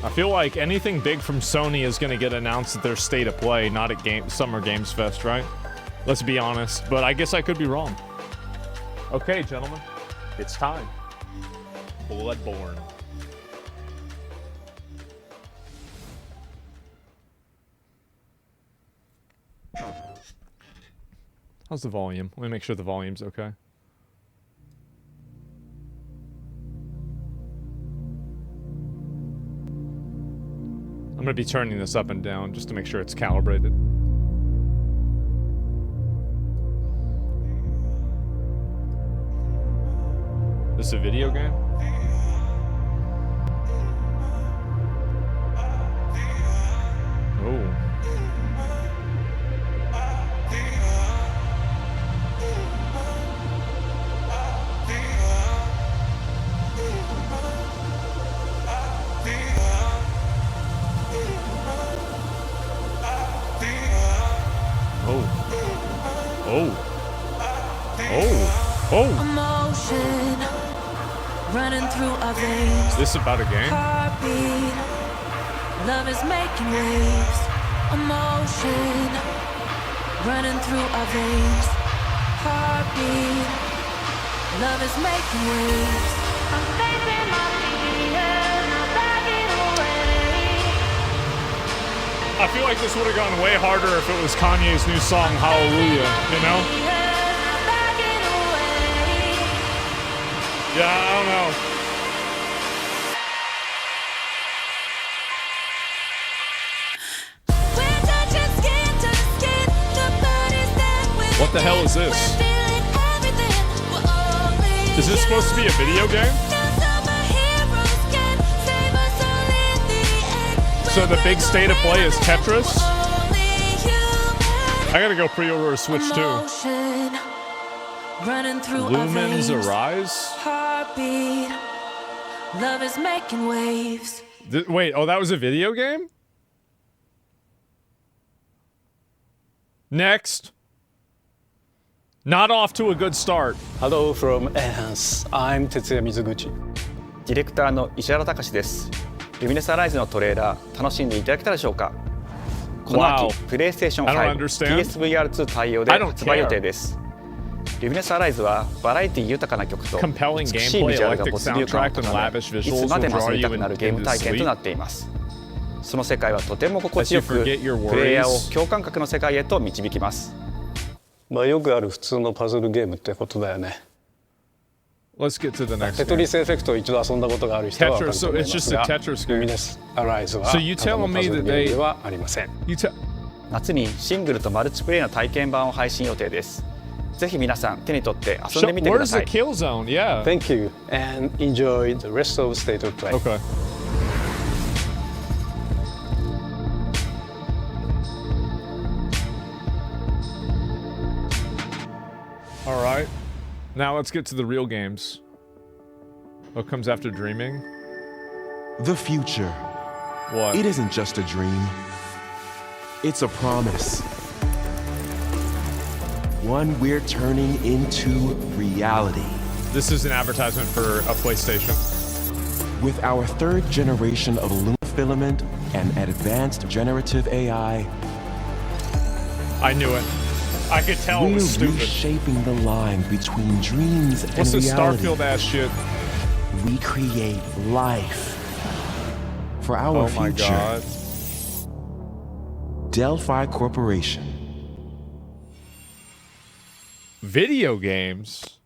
I feel like anything big from Sony is going to get announced at their State of Play, not at Summer Games Fest, right? Let's be honest, but I guess I could be wrong. Okay, gentlemen, it's time. Bloodborne. How's the volume? Let me make sure the volume's okay. I'm gonna be turning this up and down just to make sure it's calibrated. This a video game? Oh. Emotion running through our veins. This about a game? Heartbeat. Love is making waves. Emotion running through our veins. Heartbeat. Love is making waves. I'm facing my fears, I'm backing away. I feel like this would have gone way harder if it was Kanye's new song, Hallelujah, you know? Yeah, I don't know. What the hell is this? Is this supposed to be a video game? So the big State of Play is Tetris? I gotta go pre-order a Switch too. Running through Lumens Arise? Heartbeat. Love is making waves. Wait, oh, that was a video game? Next. Not off to a good start. Hello from Enhance. I'm Tetsuya Mizuguchi. ディレクターの石原隆です。ルミネスアライズのトレーラー楽しんでいただけたでしょうか。この秋、プレイステーション5、PSVR2 対応で発売予定です。ルミネスアライズはバラエティ豊かな曲と美しいビジュアルが没入感を高め、いつまでも遊びたくなるゲーム体験となっています。その世界はとても心地よく、プレイヤーを共感覚の世界へと導きます。まあよくある普通のパズルゲームってことだよね。Let's get to the next テトリスエフェクトを一度遊んだことがある人は分かると思いますが、ルミネスアライズはただのパズルゲームではありません。夏にシングルとマルチプレイの体験版を配信予定です。ぜひ皆さん手に取って遊んでみてください。Where's the kill zone? Yeah. Thank you and enjoy the rest of State of Play. Okay. All right. Now let's get to the real games. What comes after dreaming? The future. What? It isn't just a dream. It's a promise. One we're turning into reality. This is an advertisement for a PlayStation. With our third generation of filament and advanced generative AI, I knew it. I could tell it was stupid. We're reshaping the line between dreams and reality. What's this Starfield ass shit? We create life for our future. Oh my god. Delphi Corporation. Video games?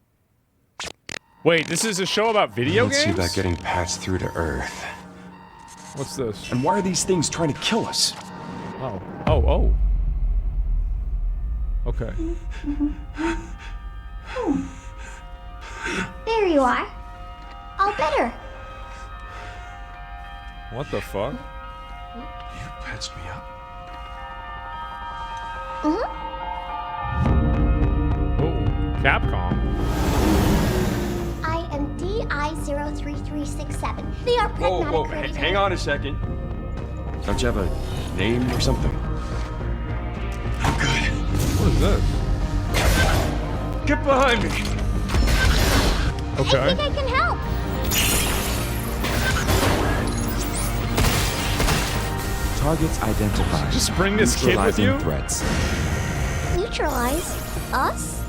Wait, this is a show about video games? I don't see that getting passed through to Earth. What's this? And why are these things trying to kill us? Oh. Oh, oh. Okay. There you are. All better. What the fuck? You patched me up? Mm-hmm. Oh, Capcom. I am DI03367. They are pragmatic. Whoa, hang on a second. Don't you have a name or something? I'm good. What is this? Get behind me. Okay. I think I can help. Targets identified. Just bring this kid with Neutralizing you? Threats. Neutralize us?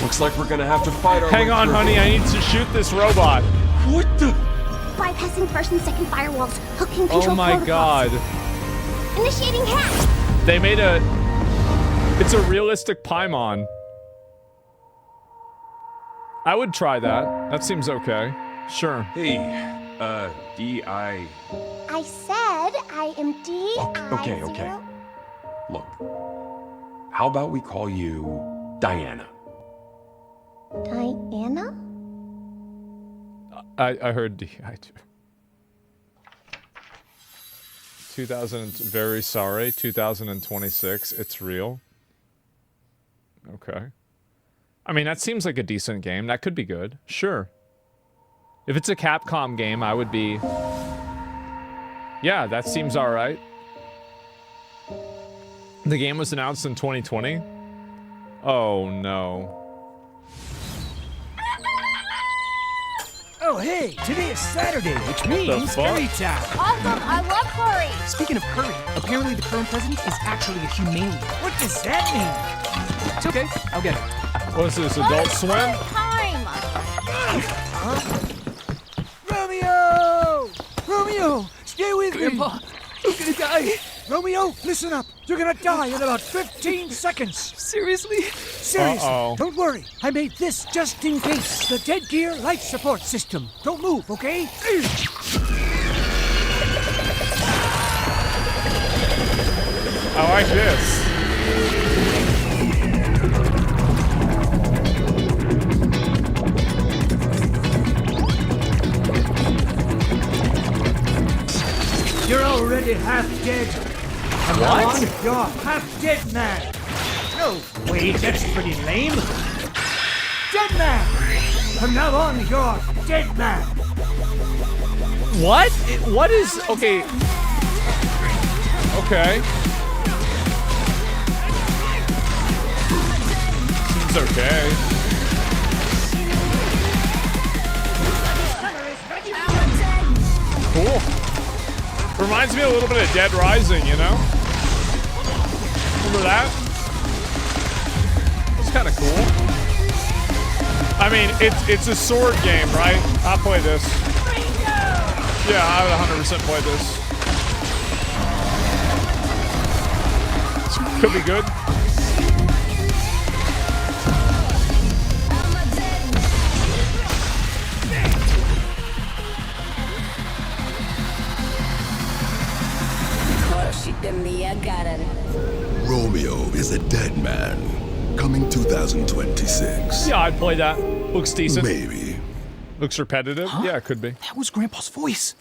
Looks like we're gonna have to fight our Hang way on, through. honey. I need to shoot this robot. What the? Bypassing first and second firewalls. Hooking control Oh my protocols. god. Initiating hack. They made a... It's a realistic Paimon. I would try that. That seems okay. Sure. Hey, D.I. I said I am D.I. Okay. Look, how about we call you Diana? Diana? I heard D.I. too. 2000, very sorry. 2026, it's real. Okay. I mean, that seems like a decent game. That could be good. Sure. If it's a Capcom game, I would be... Yeah, that seems alright. The game was announced in 2020? Oh, no. Oh, hey, today is Saturday, which means curry time. Awesome, I love curry. Speaking of curry, apparently the current president is actually a humane. What does that mean? It's okay, I'll get it. What is this, Adult Swim? Time. Romeo! Romeo, stay with me. Grandpa, I'm gonna die. Romeo, listen up. You're gonna die in about 15 seconds. Seriously? Seriously. Uh-oh. Don't worry. I made this just in case. The Dead Gear Life Support System. Don't move, okay? I like this. You're already half dead. From now on, you're half dead man. No, wait, that's pretty lame. Dead man. From now on, you're dead man. What? What is... Okay. Okay. Seems okay. Cool. Reminds me a little bit of Dead Rising, you know? Remember that? It's kind of cool. I mean, it's a sword game, right? I'll play this. Yeah, I would 100% play this. Could be good. Romeo is a dead man. Coming 2026. Yeah, I'd play that. Looks decent. Maybe. Looks repetitive. Huh? Yeah, it could be. That was Grandpa's voice.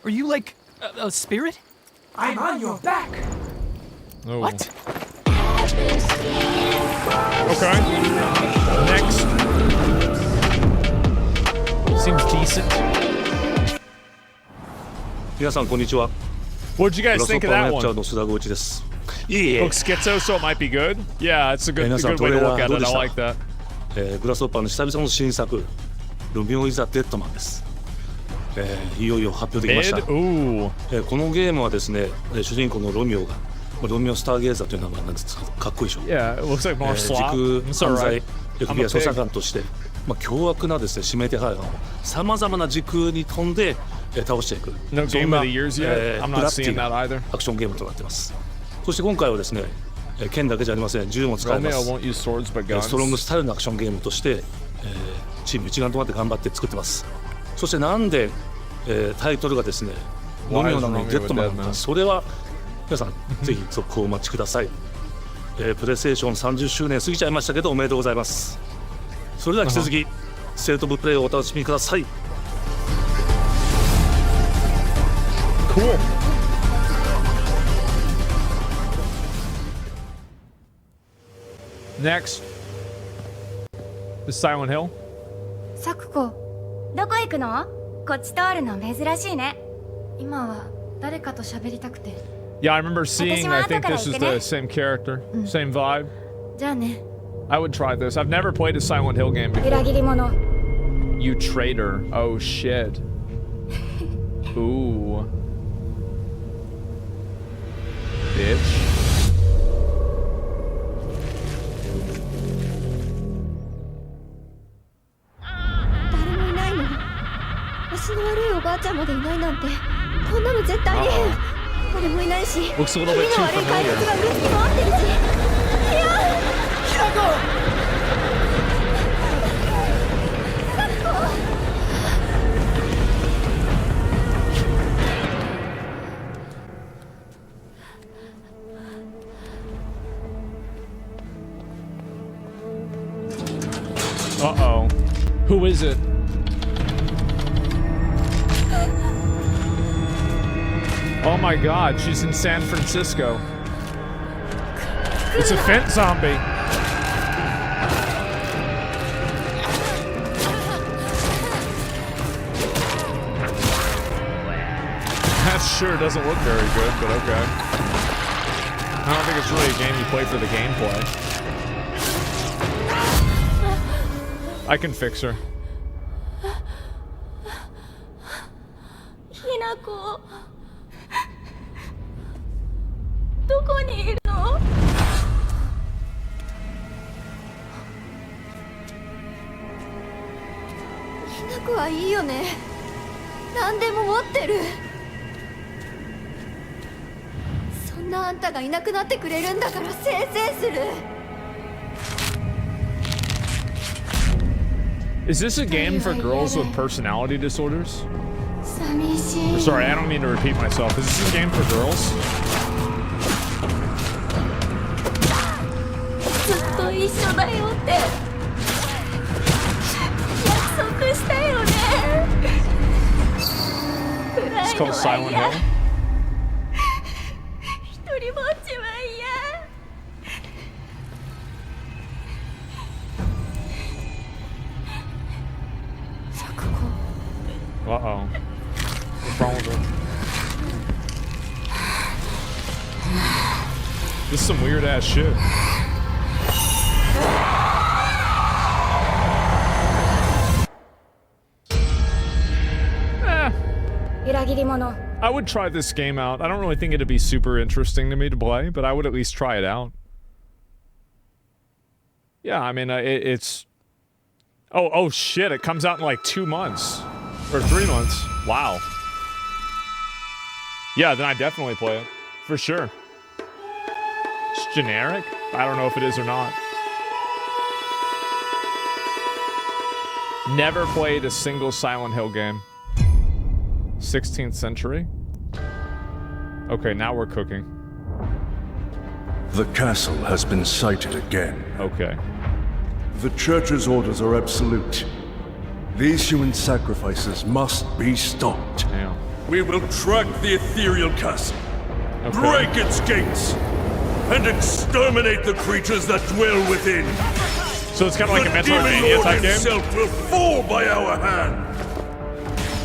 Are you like a spirit? I'm on your back. Oh. What? Okay. Next. Seems decent. 皆さんこんにちは。 What'd you guys think of that one? の須田剛一です。いえいえ。 Looks schizo, so it might be good. Yeah, it's a good way to look at it. I like that. グラスホッパーの久々の新作、ロミオ・イザ・デッドマンです。いよいよ発表できました。このゲームはですね、主人公のロミオが、ロミオ・スターゲーザーという名前なんですか、かっこいいでしょ。Yeah, it looks like more slop. 時空犯罪 FBI 捜査官として、凶悪なですね指名手配犯をさまざまな時空に飛んで倒していく。No game of the years yet. I'm not seeing that either. アクションゲームとなっています。そして今回はですね、剣だけじゃありません、銃も使います。Romeo won't use swords but guns. ストロングスタイルのアクションゲームとして、チーム一丸となって頑張って作ってます。そしてなんで、タイトルがですね、ロミオなのにデッドマンなのか、それは皆さんぜひ続行お待ちください。プレイステーション30周年過ぎちゃいましたけどおめでとうございます。それでは引き続き、ステートオブプレイをお楽しみください。Cool. Next is Silent Hill. サクコ、どこ行くの？こっち通るの珍しいね。今は誰かと喋りたくて。Yeah, I remember seeing. I think this is the same character, same vibe. じゃあね。 I would try this. I've never played a Silent Hill game before. 裏切り者。 You traitor. Oh shit. Ooh. Looks a little bit too familiar. Uh-oh. Who is it? Oh my god, she's in San Francisco. It's a Fent zombie. That sure doesn't look very good, but okay. I don't think it's really a game you play for the gameplay. I can fix her. Hinako. どこにいるの? 子はいいよね。何でも持ってる。そんなあんたがいなくなってくれるんだからせいせいする。Is this a game for girls with personality disorders? 寂しい。 Sorry, I don't mean to repeat myself. Is this a game for girls? ずっと一緒だよって約束したよね。暗 It's いの called は Silent 嫌。 Hill. 一人ぼっちは嫌。 Uh-oh. What's wrong with it? This is some weird ass shit. I would try this game out. I don't really think it'd be super interesting to me to play, but I would at least try it out. Yeah, I mean, it's... Oh shit, it comes out in like 2 months. Or 3 months. Wow. Yeah, then I definitely play it. For sure. It's generic? I don't know if it is or not. Never played a single Silent Hill game. 16th century? Okay, now we're cooking. The castle has been sighted again. Okay. The Church's orders are absolute. These human sacrifices must be stopped. Damn. We will track the ethereal castle, Okay. break its gates, and exterminate the creatures that dwell within. So it's kind of like a The Demon Metroidvania Lord type game? himself will fall by our hand.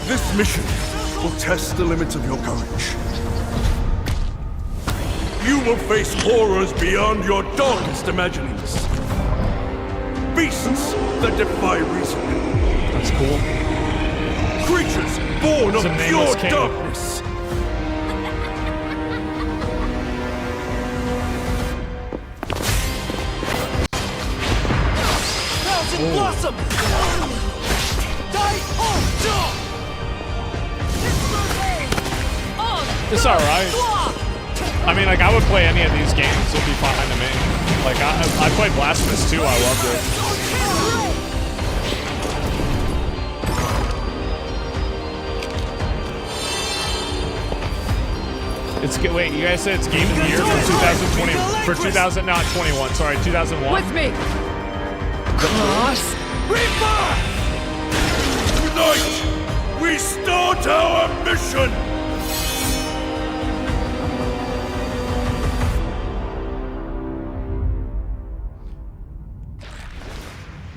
This mission will test the limits of your courage. You will face horrors beyond your darkest imaginings. Beasts that defy reason. That's cool. Creatures born It's of a nameless pure king. darkness. Thousand Blossom! It's alright. I mean, like, I would play any of these games. It'd be fine to me. Like, I played Blasphemous 2. I loved it. It's wait, you guys said it's Game of the Year for 2020 for 2021. Sorry, 2001. With me. Cross Reaper! Tonight, we start our mission.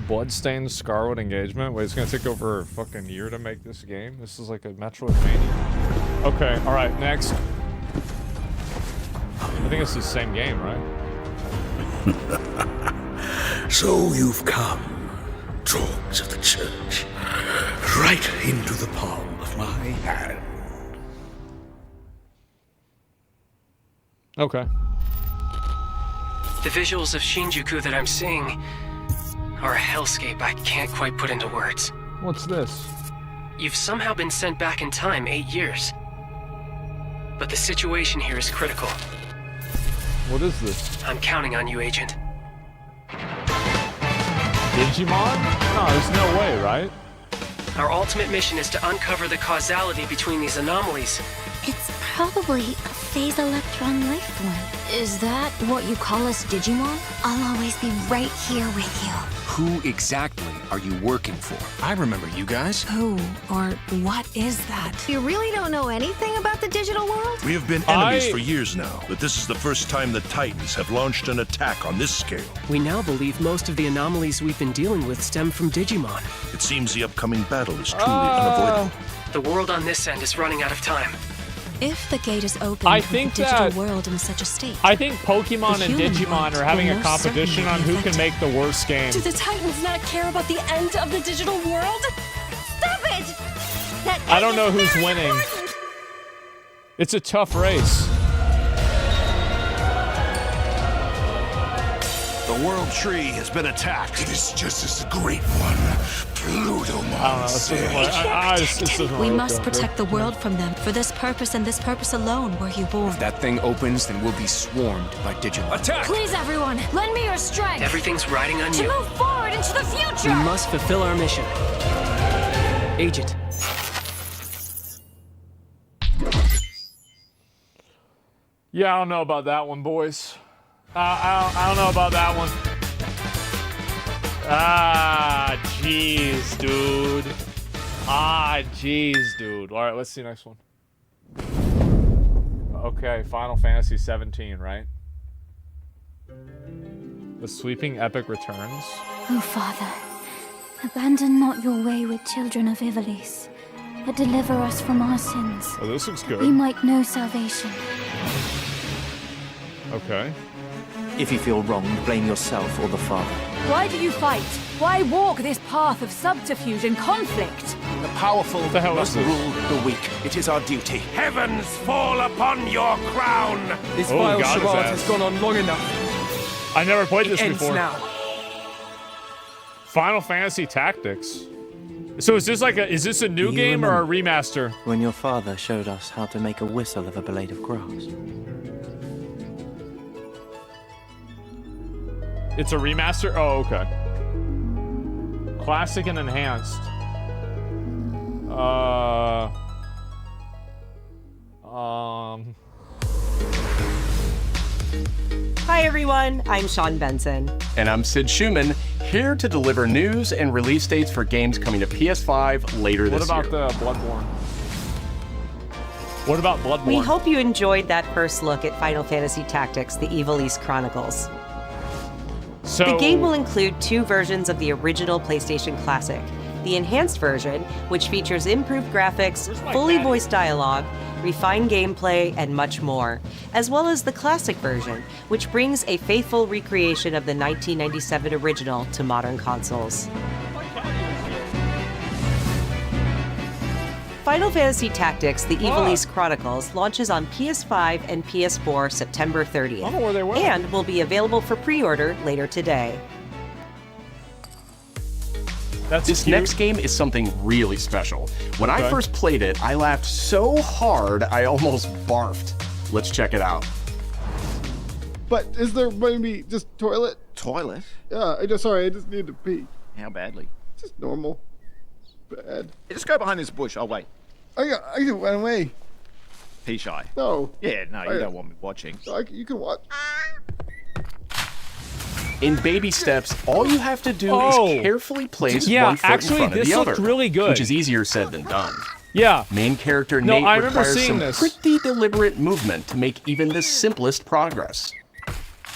Bloodstained Scarlet Engagement. Wait, it's gonna take over a fucking year to make this game. This is like a Metroidvania. Okay, all right, next. I think it's the same game, right? So you've come, dogs of the church, right into the palm of my hand. Okay. The visuals of Shinjuku that I'm seeing are a hellscape I can't quite put into words. What's this? You've somehow been sent back in time 8 years. but the situation here is critical. What is this? I'm counting on you, Agent. Digimon? No, there's no way, right? Our ultimate mission is to uncover the causality between these anomalies. It's probably a phase electron life form. Is that what you call us, Digimon? I'll always be right here with you. Who exactly are you working for? I remember you guys. Who or what is that? You really don't know anything about the digital world? We have been enemies for years now, but this is the first time the Titans have launched an attack on this scale. We now believe most of the anomalies we've been dealing with stem from Digimon. It seems the upcoming battle is truly unavoidable. The world on this end is running out of time. If the gate is open I to think the digital that- world in such a state, I think Pokemon the and human Digimon world are having will a most competition certainly on be who can affected. make the worst game. Do the Titans not care about the end of the digital world? Stop it! That I don't know is who's very winning. important. It's a tough race. The World Tree has been attacked. It is just as the Great One, Plutomon, said. We must protect the world from them. For this purpose and this purpose alone were you born. If that thing opens, then we'll be swarmed by Digimon. Attack! Please, everyone, lend me your strength Everything's riding on to you. move forward into the We future. must fulfill our mission. Agent, Yeah, I don't know about that one, boys. I don't know about that one. Ah, jeez, dude. Ah, jeez, dude. All right, let's see next one. Okay, Final Fantasy 17, right? The sweeping epic returns. Oh, Father, abandon not your wayward children of Ivalice, but deliver us from our sins, Oh, this looks that we good. might know salvation. Okay. If you feel wronged, blame yourself or the Father. Why do you fight? Why walk this path of subterfuge and conflict? The powerful the hell must is this? rule the weak. It is our duty. Heavens fall upon your crown! This Oh, vile God, his charade ass. has gone on long enough. I never played this It ends before. now. Final Fantasy Tactics. So is this like is this a new You game or a remember remaster? When your father showed us how to make a whistle of a blade of grass. It's a remaster? Oh, okay. Classic and enhanced. Hi everyone, I'm Sean Benson. And I'm Sid Schumann, here to deliver news and release dates for games coming to PS5 later What this about year. the Bloodborne? What about Bloodborne? We hope you enjoyed that first look at Final Fantasy Tactics: The Evil East Chronicles. So, The game will include 2 versions of the original PlayStation Classic. The enhanced version, which features improved graphics, fully voiced dialogue, refined gameplay, and much more, as well as the classic version, which brings a faithful recreation of the 1997 original to modern consoles. Final Fantasy Tactics: The Evil East Chronicles launches on PS5 and PS4 September 30th, and will be available for pre-order later today. This next game is something really special. When I Okay. first played it, I laughed so hard I almost barfed. Let's check it out. But is there maybe just toilet? Toilet? Yeah, I just need to pee. How badly? Just normal. Bad. Hey, just go behind this bush. I'll wait. I can run away. Pea shy. No. Yeah, no, you don't want me watching. You can watch. In baby steps, all you have to do Oh. is carefully place Yeah, one foot actually, in front of this the looked other, really good. which is easier said than done. Yeah. Main character No, Nate I remember requires seeing some this. pretty deliberate movement to make even the simplest progress.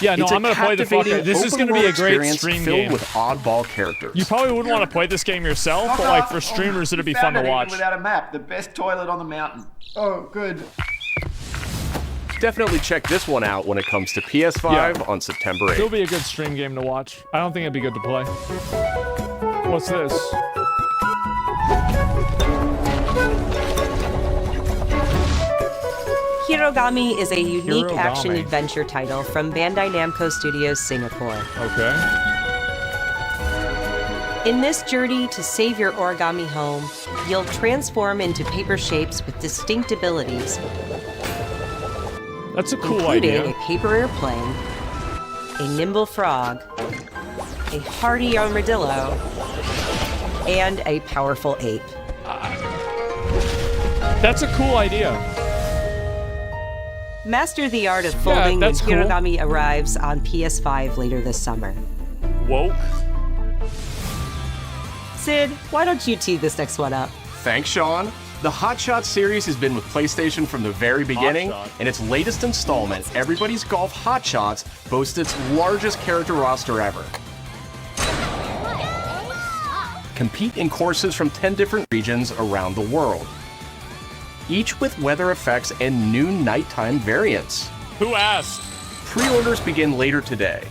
Yeah, no, It's a I'm gonna play the fuck out. captivating This is gonna be a open-world great experience stream filled game. with oddball characters. You probably wouldn't want to play this game yourself, but like for streamers, it'd be fun to watch. Without a map, the best toilet on the mountain. Oh, good. Definitely check this one out when it comes to PS5 on September 8th. It'll be a good stream game to watch. I don't think it'd be good to play. What's this? Hirogami is a unique Hirogami. action-adventure title from Bandai Namco Studios Singapore. Okay. In this journey to save your origami home, you'll transform into paper shapes with distinct abilities. That's a cool including idea. a paper airplane, a nimble frog, a hardy armadillo, and a powerful ape. That's a cool idea. Master the art of folding when that's cool. Hiragami arrives on PS5 later this summer. Woke. Sid, why don't you tee this next one up? Thanks, Sean. The Hot Shots series has been with PlayStation from the very beginning, and its latest installment, Everybody's Golf Hot Shots, boasts its largest character roster ever. Compete in courses from 10 different regions around the world, each with weather effects and new nighttime variants. Who asked? Pre-orders begin later today.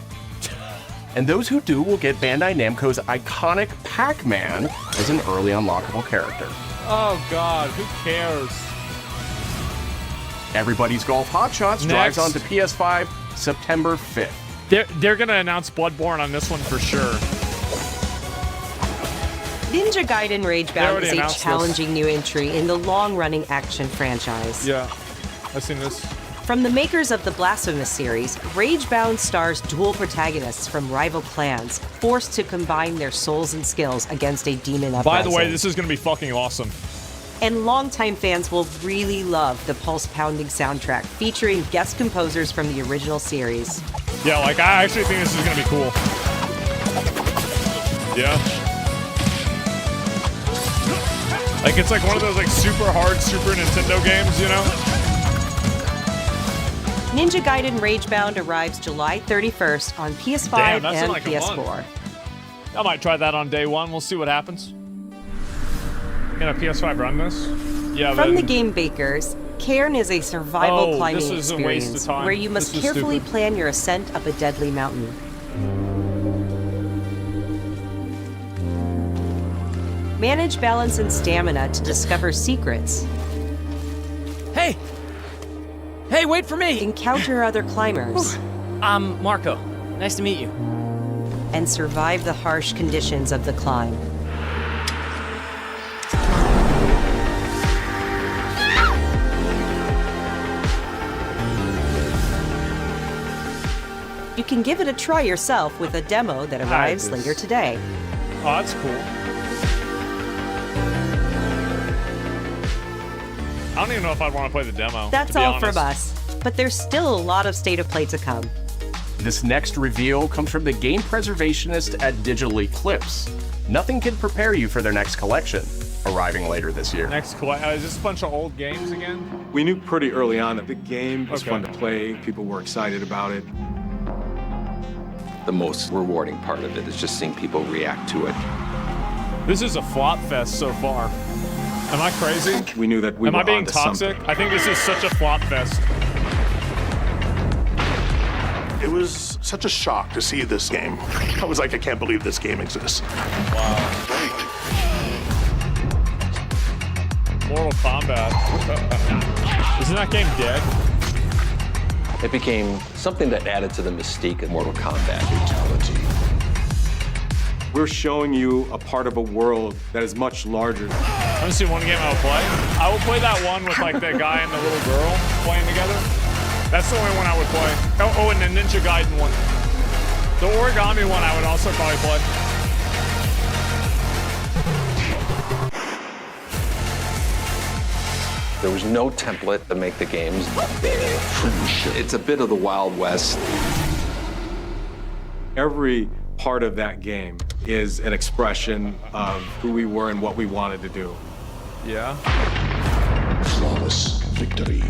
And those who do will get Bandai Namco's iconic Pac-Man as an early unlockable character. Oh God, who cares? Everybody's Golf Hot Shots drives onto PS5 September 5th. They're gonna announce Bloodborne on this one for sure. Ninja Gaiden Ragebound is a announced challenging new entry in the long-running action franchise. Yeah, I've seen this. From the makers of the Blasphemous series, Ragebound stars dual protagonists from rival clans, forced to combine their souls and skills against a demon uprising. By the way, this is gonna be fucking awesome. And longtime fans will really love the pulse-pounding soundtrack featuring guest composers from the original series. Yeah, like I actually think this is gonna be cool. Yeah. Like it's like one of those like super hard Super Nintendo games, you know? Ninja Gaiden Ragebound arrives July 31st on PS5 Damn, that's in and like a PS4. month. I might try that on day one. We'll see what happens. Can a PS5 run this? Yeah. From the game bakers, Cairn is a survival climbing this is a waste experience of time. where you must This is carefully stupid. plan your ascent up a deadly mountain. Manage balance and stamina to discover secrets. Hey! Hey, wait for me! Encounter other climbers. I'm Marco. Nice to meet you. And survive the harsh conditions of the climb. You can give it a try yourself with a demo that arrives later today. Oh, that's cool. I don't even know if I'd want to play the demo. That's to be all honest. from us, but there's still a lot of State of Play to come. This next reveal comes from the game preservationist at Digital Eclipse. Nothing can prepare you for their next collection, arriving later this year. Next, is this a bunch of old games again? We knew pretty early on that the game was Okay. fun to play. People were excited about it. The most rewarding part of it is just seeing people react to it. This is a flop fest so far. Am I crazy? We knew that we Am were I being onto toxic? something. I think this is such a flop fest. It was such a shock to see this game. I was like, I can't believe this game exists. Wow. Mortal Kombat. Isn't that game dead? It became something that added to the mystique of Mortal Kombat. Fatality. We're showing you a part of a world that is much larger. I want to see one game I will play. I will play that one with like the guy and the little girl playing together. That's the only one I would play. Oh, and the Ninja Gaiden one. The origami one I would also probably play. There was no template to make the games. It's a bit of the Wild West. Every part of that game is an expression of who we were and what we wanted to do. Yeah. Flawless victory.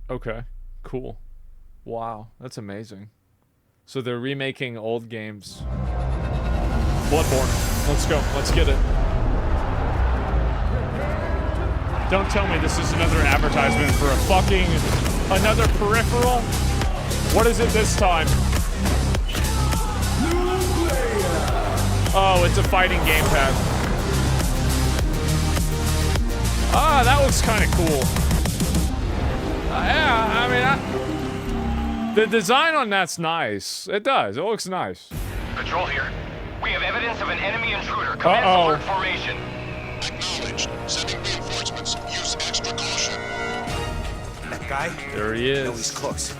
Okay, cool. Wow, that's amazing. So they're remaking old games. Bloodborne. Let's go. Let's get it. Don't tell me this is another advertisement for a fucking... another peripheral? What is it this time? Oh, it's a fighting gamepad. Ah, that looks kind of cool. Yeah, I mean, the design on that's nice. It does. It looks nice. Control here. We have evidence of an enemy intruder. Commence alert formation. Acknowledged. Sending reinforcements. Use extra caution. That guy? There he is. No, he's close.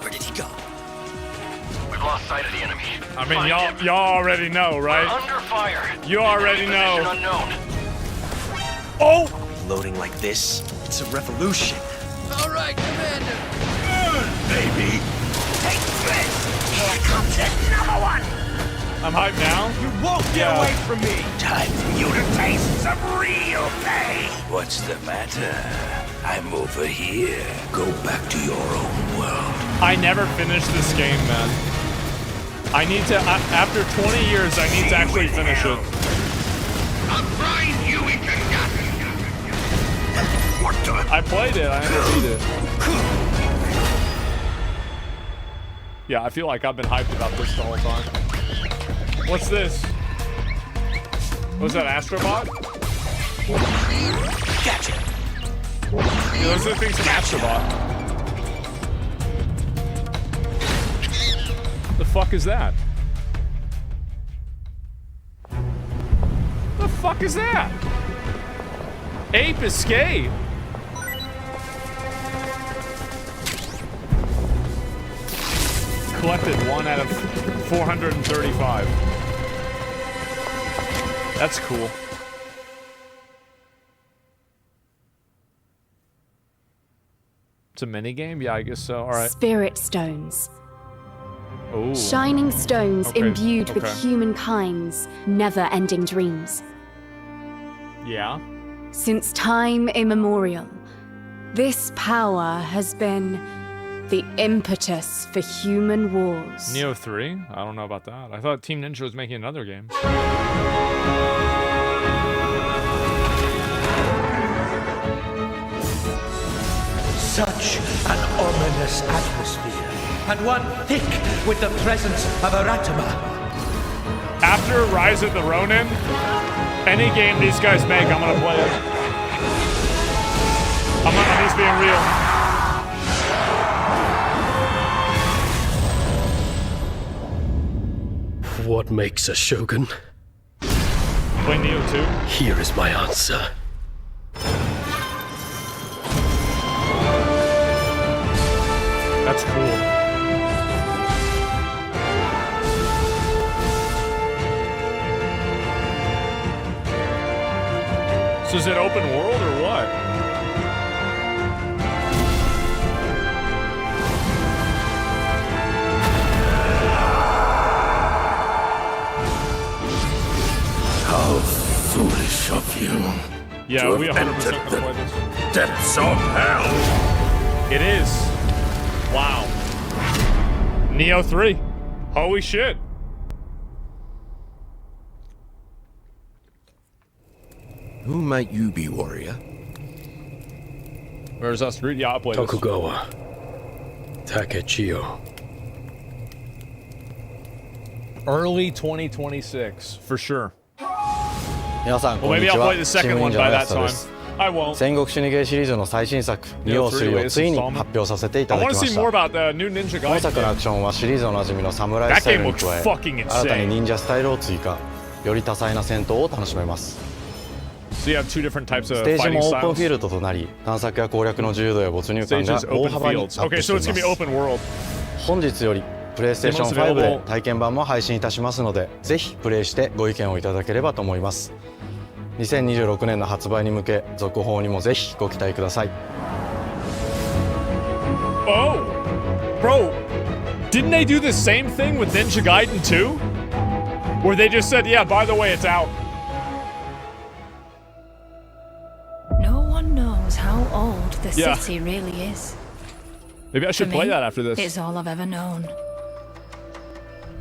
Where did he go? We've lost sight of the enemy. I mean, y'all already know, right? We're under fire. You already know. Unknown. Oh! Loading like this? It's a revolution. All right, Commander. Baby. Take this. Here comes another one. I'm hyped now. You won't get away from me. Time for you to taste some real pain. What's the matter? I'm over here. Go back to your own world. I never finished this game, man. I need to, after 20 years, I need to actually finish it. I played it, I never beat it. Yeah, I feel like I've been hyped about this the whole time. What's this? Was that Astrobot? Gotcha. Yeah, those are the things from Astrobot. The fuck is that? The fuck is that? Ape Escape. Collected 1 out of 435. That's cool. It's a mini game? Yeah, I guess so. All right. Spirit stones. Ooh. Shining stones Okay, imbued with okay. humankind's never-ending dreams. Yeah. Since time immemorial, this power has been the impetus for human wars. Neo 3? I don't know about that. I thought Team Ninja was making another game. Such an ominous atmosphere, and one thick with the presence of Aratama. After Rise of the Ronin, any game these guys make, I'm gonna play it. I'm just being real. What makes a shogun? Play Neo 2? Here is my answer. That's cool. So is it open world or what? How foolish of you. Yeah, to we have 100% entered gonna the play this. depths of hell. It is. Wow. Neo 3. Holy shit. Who might you be, warrior? Where's us? Yeah, I'll play this. Tokugawa. Takechiyo. Early 2026, for sure. 皆さん、 Well, こんに maybe ち I'll は。 play the チー second ム one 忍者 by の that 安田 time. です。 I won't. 戦国死にゲーシリーズの最新作、仁王3をついに発表させていた I だ want き to ま see し more た。 about the new Ninja 本 Gaiden 作のアクションはシリーズおなじみのサムライスタイルに加 That え、 game looks fucking 新たに insane. 忍者スタイルを追加。より多彩な戦闘を楽しめます。 So you have two different types ス of テージ fighting もオープン styles. フィールドとなり、探索や攻略の自由度や没入感が Stages, 大 open 幅にアッ fields. プ Okay, して so い it's gonna be ます。 open world. 本日よりプレイステーション Demos 5で available. 体験版も配信いたしますので、ぜひプレイしてご意見をいただければと思います。2026年の発売に向け、続報にもぜひご期待ください。 Oh! Bro, didn't they do the same thing with Ninja Gaiden 2? Where they just said, yeah, by the way, it's out. No one knows how old the Yeah. city really is. Maybe I should For play me, that after this. It's all I've ever known.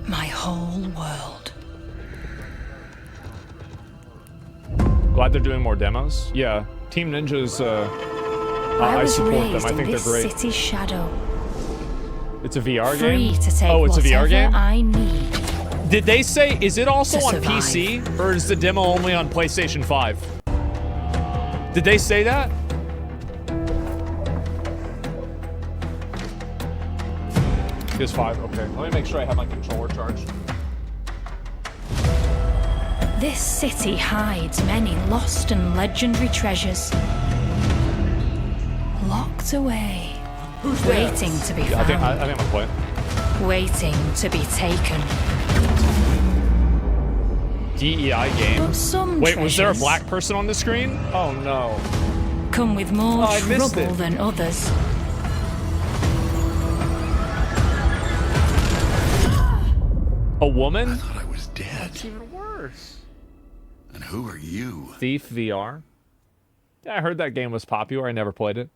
My whole world. Glad they're doing more demos. Yeah, Team Ninja's, I was support them. raised I in think they're this great. city's shadow. It's a VR Free game? to take Oh, it's a VR whatever game? I need. Did they say, is it also To on survive. PC? Or is the demo only on PlayStation 5? Did they say that? PS5, okay. Let me make sure I have my controller charged. This city hides many lost and legendary treasures. Locked away. Waiting to be found. I think I'm gonna play it. Waiting to be taken. DEI game. But some Wait, was there a treasures black person on the screen? Oh no. come with more I missed trouble it. than others. A woman? I thought I was dead. That's even worse. And who are you? Thief VR. Yeah, I heard that game was popular. I never played it.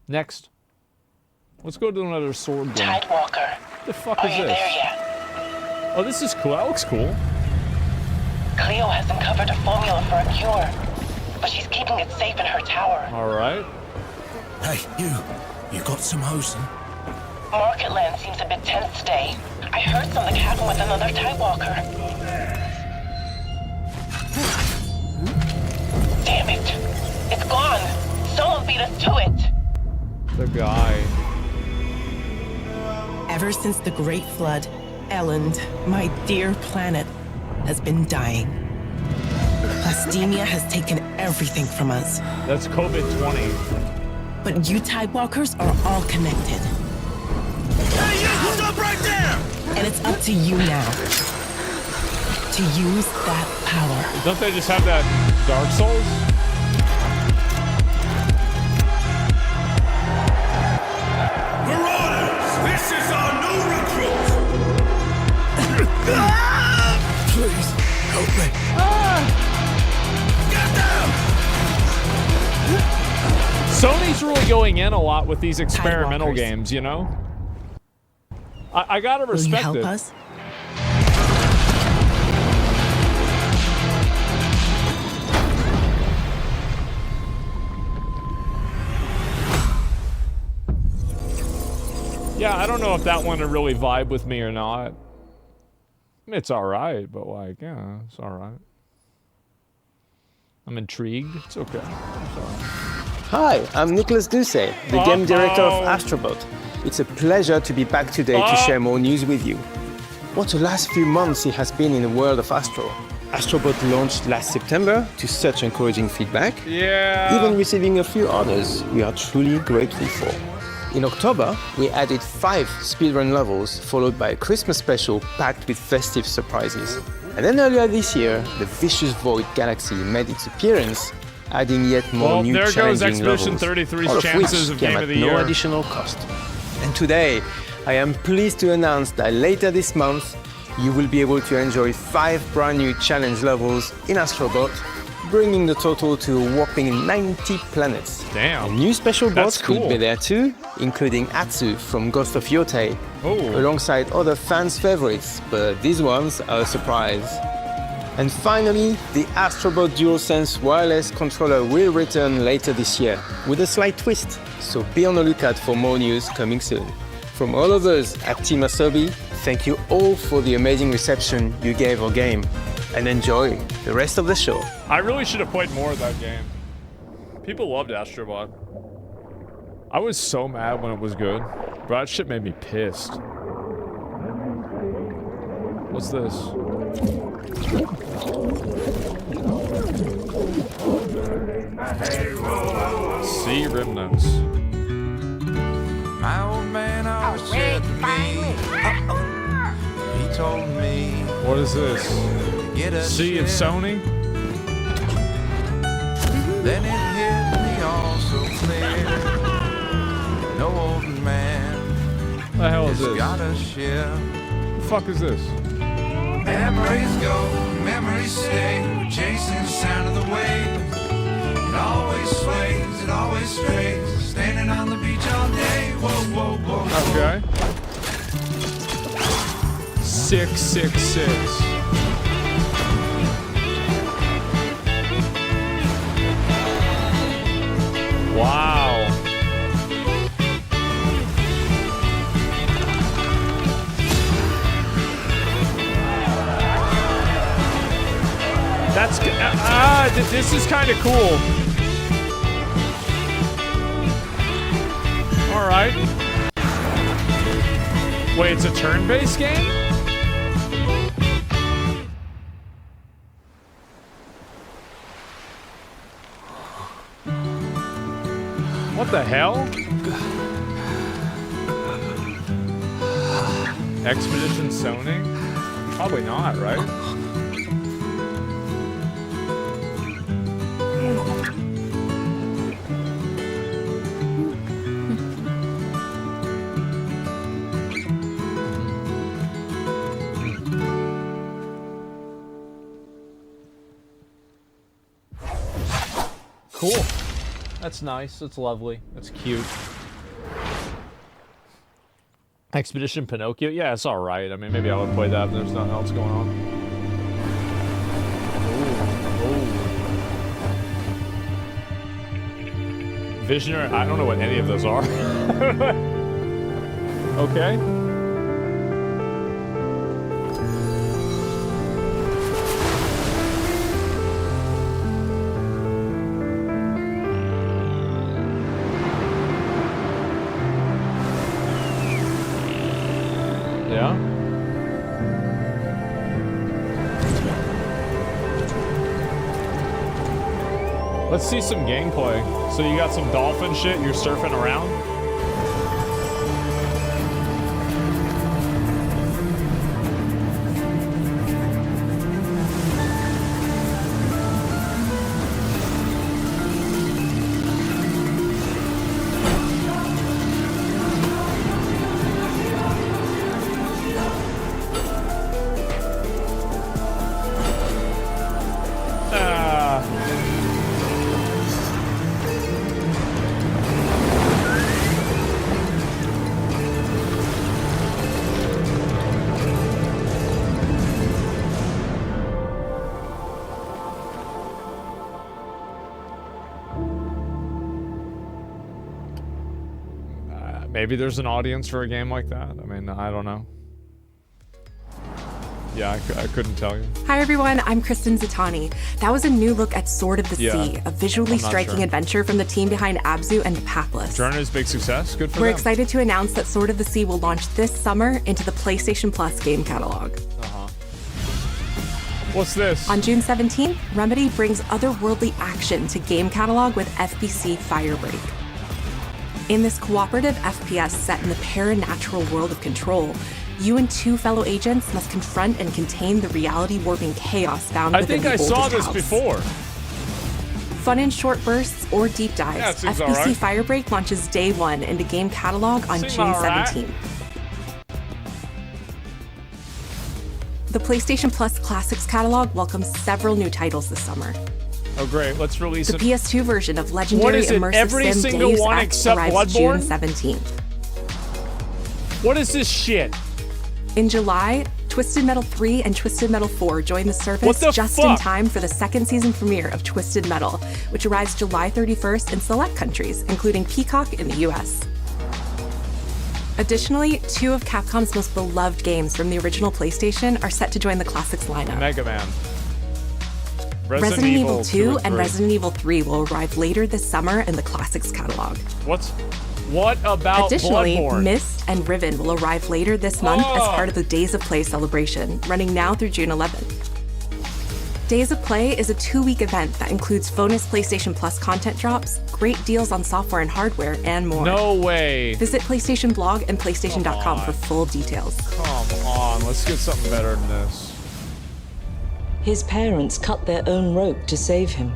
Next. Let's go to another sword game. Tidewalker. What the fuck Are is you this? there yet? Oh, this is cool. That looks cool. Cleo has uncovered a formula for a cure, but she's keeping it safe in her tower. All right. Hey, you got some hosing? Marketland seems a bit tense today. I heard something happen with another Tidewalker. Damn it! It's gone! Someone beat us to it! The guy. Ever since the Great Flood, Elend, my dear planet, has been dying. Plastemia has taken everything from us. That's COVID-20. But you Tidewalkers are all connected. Hey, you! Stop right there! And it's up to you now to use that power. Don't they just have that Dark Souls? Marauders! This is our new recruit! Please, help me. Get down! Sony's really going in a lot with these experimental games, you know? I gotta respect Will you it. help us? Yeah, I don't know if that one would really vibe with me or not. I mean, it's alright, but like, yeah, it's alright. I'm intrigued. It's okay. It's alright. Hi, I'm Nicholas Duce, the game director of Astrobot. It's a pleasure to be back today to share more news with you. What a last few months it has been in the world of Astro. Astrobot launched last September to such encouraging feedback. Yeah. Even receiving a few orders we are truly grateful for. In October, we added 5 speedrun levels, followed by a Christmas special packed with festive surprises. And then earlier this year, the Vicious Void Galaxy made its appearance, adding yet more new there goes challenging Expedition levels, 33's all of chances which of came Game at of the no Year. additional cost. And today, I am pleased to announce that later this month, you will be able to enjoy 5 brand new challenge levels in Astrobot, bringing the total to a whopping 90 planets. Damn. And new special That's bots will cool. be there too, including Atsu from Ghost of Yotei, alongside other fans' favorites, but these ones are a surprise. And finally, the Astrobot DualSense wireless controller will return later this year, with a slight twist, so be on the lookout for more news coming soon. From all of us at Team Asobi, thank you all for the amazing reception you gave our game, and enjoy the rest of the show. I really should have played more of that game. People loved Astrobot. I was so mad when it was good. Bro, that shit made me pissed. What's this? Sea remnants. My old man always said to me, he told me, What is this? get a Sea of ship. Sony? Then it hit me all so clear. No old man The hell is has this? got a ship. The fuck is this? Memories go, memories stay, chasing the sound of the waves. It always sways, it always strays, standing on the beach all day. Whoa, whoa, whoa, whoa. Okay. 666. Wow. That's this is kind of cool. All right. Wait, it's a turn-based game? What the hell? Expedition Sony? Probably not, right? Cool. That's nice. That's lovely. That's cute. Expedition Pinocchio? Yeah, it's alright. I mean, maybe I would play that if there's nothing else going on. Ooh. Visionary? I don't know what any of those are. Okay. Yeah. Let's see some gameplay. So you got some dolphin shit, you're surfing around? Maybe there's an audience for a game like that. I mean, I don't know. Yeah, I couldn't tell you. Hi everyone, I'm Kristen Zatani. That was a new look at Sword of the Sea, a visually striking adventure from the team behind Abzu and The Pathless. Journey's big success. Good for We're them. excited to announce that Sword of the Sea will launch this summer into the PlayStation Plus game catalog. What's this? On June 17th, Remedy brings otherworldly action to game catalog with FBC Firebreak. In this cooperative FPS set in the paranatural world of Control, you and two fellow agents must confront and contain the reality-warping chaos found within the oldest house. I think I saw this before. Fun in short bursts or deep dives, Yeah, it seems FBC alright. Firebreak launches day one into game catalog on Seems June alright. 17th. The PlayStation Plus Classics catalog welcomes several new titles this summer. Oh great, let's release The it. PS2 version of legendary What is it? immersive Every sim single Deus one Ex except arrives June Bloodborne? 17th. What is this shit? In July, Twisted Metal 3 and Twisted Metal 4 join the service What the just in fuck? time for the second season premiere of Twisted Metal, which arrives July 31st in select countries, including Peacock in the US. Additionally, two of Capcom's most beloved games from the original PlayStation are set to join the Classics lineup. Mega Man. Resident Evil 2 and 3. Resident Evil 3 will arrive later this summer in the Classics catalog. What about Additionally, Bloodborne? Myst and Riven will arrive later this month as part of the Days of Play celebration, running now through June 11th. Days of Play is a 2-week event that includes bonus PlayStation Plus content drops, great deals on software and hardware, and more. No way. Visit PlayStation Blog and PlayStation.com for full details. Come on, let's get something better than this. His parents cut their own rope to save him.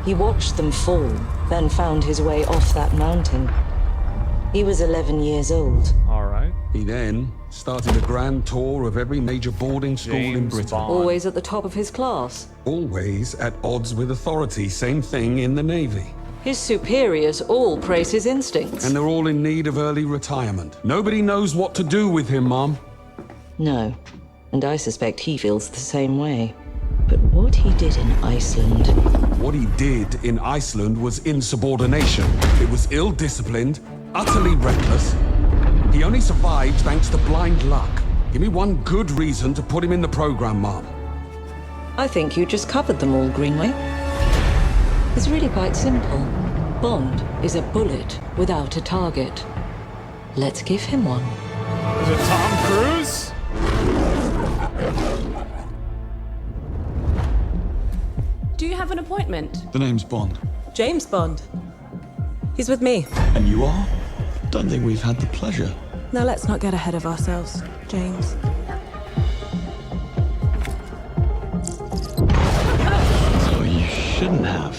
He watched them fall, then found his way off that mountain. He was 11 years old. All right. He then started a grand tour of every major boarding school in Britain. Always at the top of his class. Always at odds with authority. Same thing in the Navy. His superiors all praise his instincts. And they're all in need of early retirement. Nobody knows what to do with him, Mom. No, and I suspect he feels the same way. But what he did in Iceland... What he did in Iceland was insubordination. It was ill-disciplined, utterly reckless. He only survived thanks to blind luck. Give me one good reason to put him in the program, Mom. I think you just covered them all, Greenway. It's really quite simple. Bond is a bullet without a target. Let's give him one. Is it Tom Cruise? Do you have an appointment? The name's Bond. James Bond. He's with me. And you are? Don't think we've had the pleasure. Now let's not get ahead of ourselves, James. So you shouldn't have.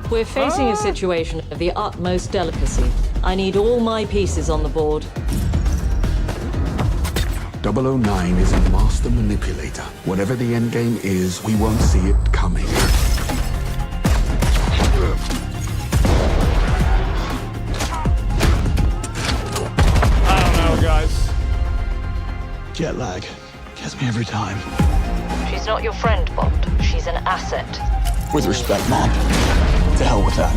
We're facing a situation of the utmost delicacy. I need all my pieces on the board. 009 is a master manipulator. Whatever the endgame is, we won't see it coming. I don't know, guys. Jet lag gets me every time. She's not your friend, Bond. She's an asset. With respect, Mom. To hell with that.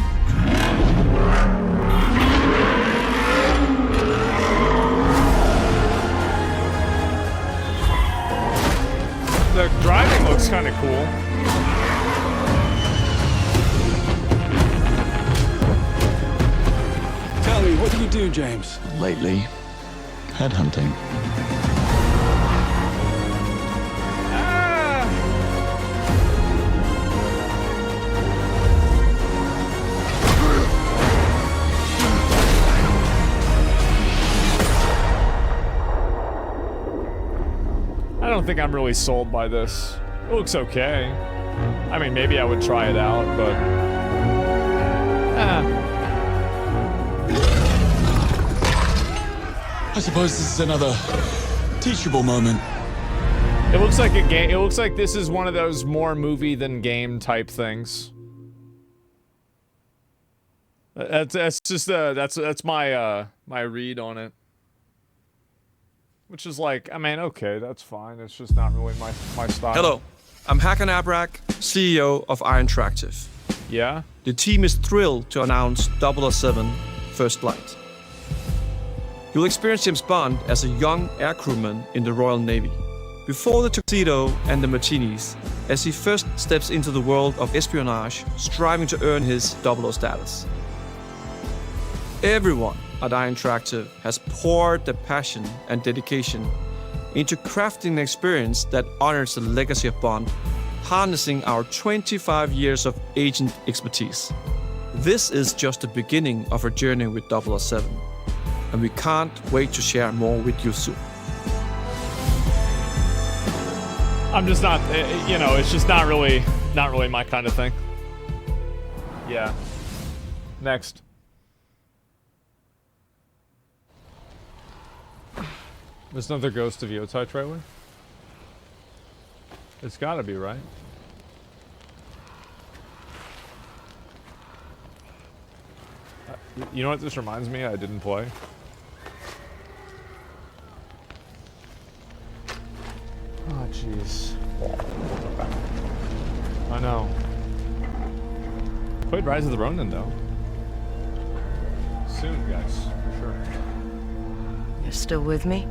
The driving looks kind of cool. Tell me, what do you do, James? Lately, headhunting. I don't think I'm really sold by this. It looks okay. I mean, maybe I would try it out, but... I suppose this is another teachable moment. It looks like a game. It looks like this is one of those more movie than game type things. That's just that's my my read on it. Which is like, I mean, okay, that's fine. It's just not really my style. Hello, I'm Hakan Abrak, CEO of Iron Interactive. Yeah? The team is thrilled to announce 007 First Flight. You'll experience James Bond as a young air crewman in the Royal Navy. Before the tuxedo and the martinis, as he first steps into the world of espionage, striving to earn his 00 status. Everyone at Iron Interactive has poured their passion and dedication into crafting an experience that honors the legacy of Bond, harnessing our 25 years of agent expertise. This is just the beginning of our journey with 007, and we can't wait to share more with you soon. I'm just not, you know, it's just not really my kind of thing. Yeah. Next. There's another Ghost of Yotai trailer? It's gotta be, right? You know what this reminds me? I didn't play. Oh, jeez. I know. Played Rise of the Ronin, though. Soon, guys. For sure. You're still with me?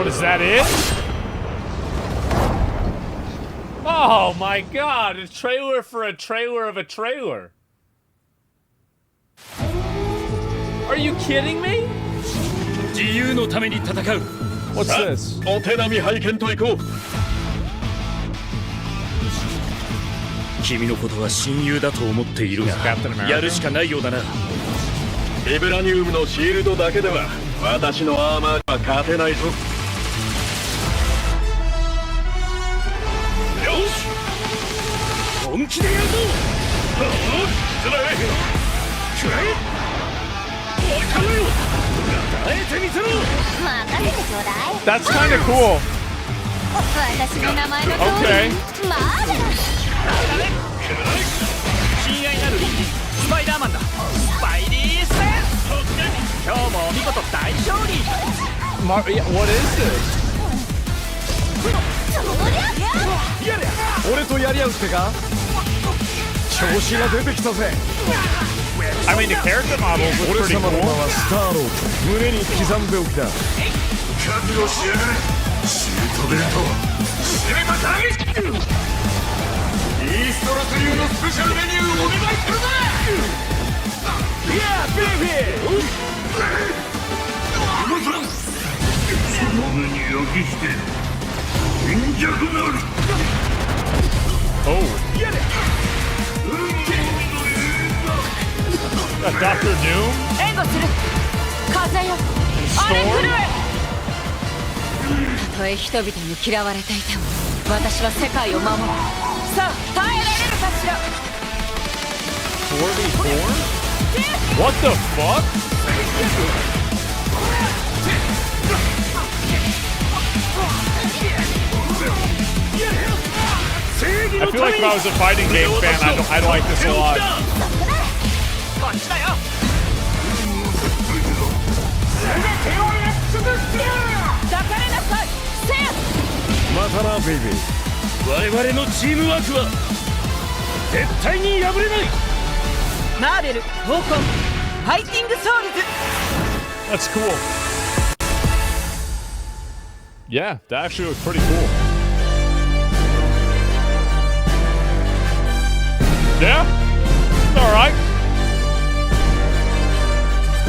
Is that it? Oh my god, a trailer for a trailer of a trailer. Are you kidding me? What's this? That's kind of cool. Okay. What is this? 俺とやり合うってか調子が出てきたぜ I mean, the character models look pretty cool. 俺様の名はスターロード胸に刻んでおきだ覚悟しやがれシートベルトシネマタイイーストロというのスペシャルメニューお願いするぜいやベイビーその目に焼き付け貧弱なる Oh. Dr. Doom? 援護する風よ荒れ狂えたとえ人々に嫌われていても私は世界を守るさあ耐えられるかしら 4v4? What the fuck? I feel like if I was a fighting game fan, I'd like this a lot. こっちだよ抱かれなさいせやまたなベイビー我々のチームワークは絶対に破れないマーベル闘魂ファイティングソウルズ That's cool. Yeah, that actually looks pretty cool. Yeah, all right.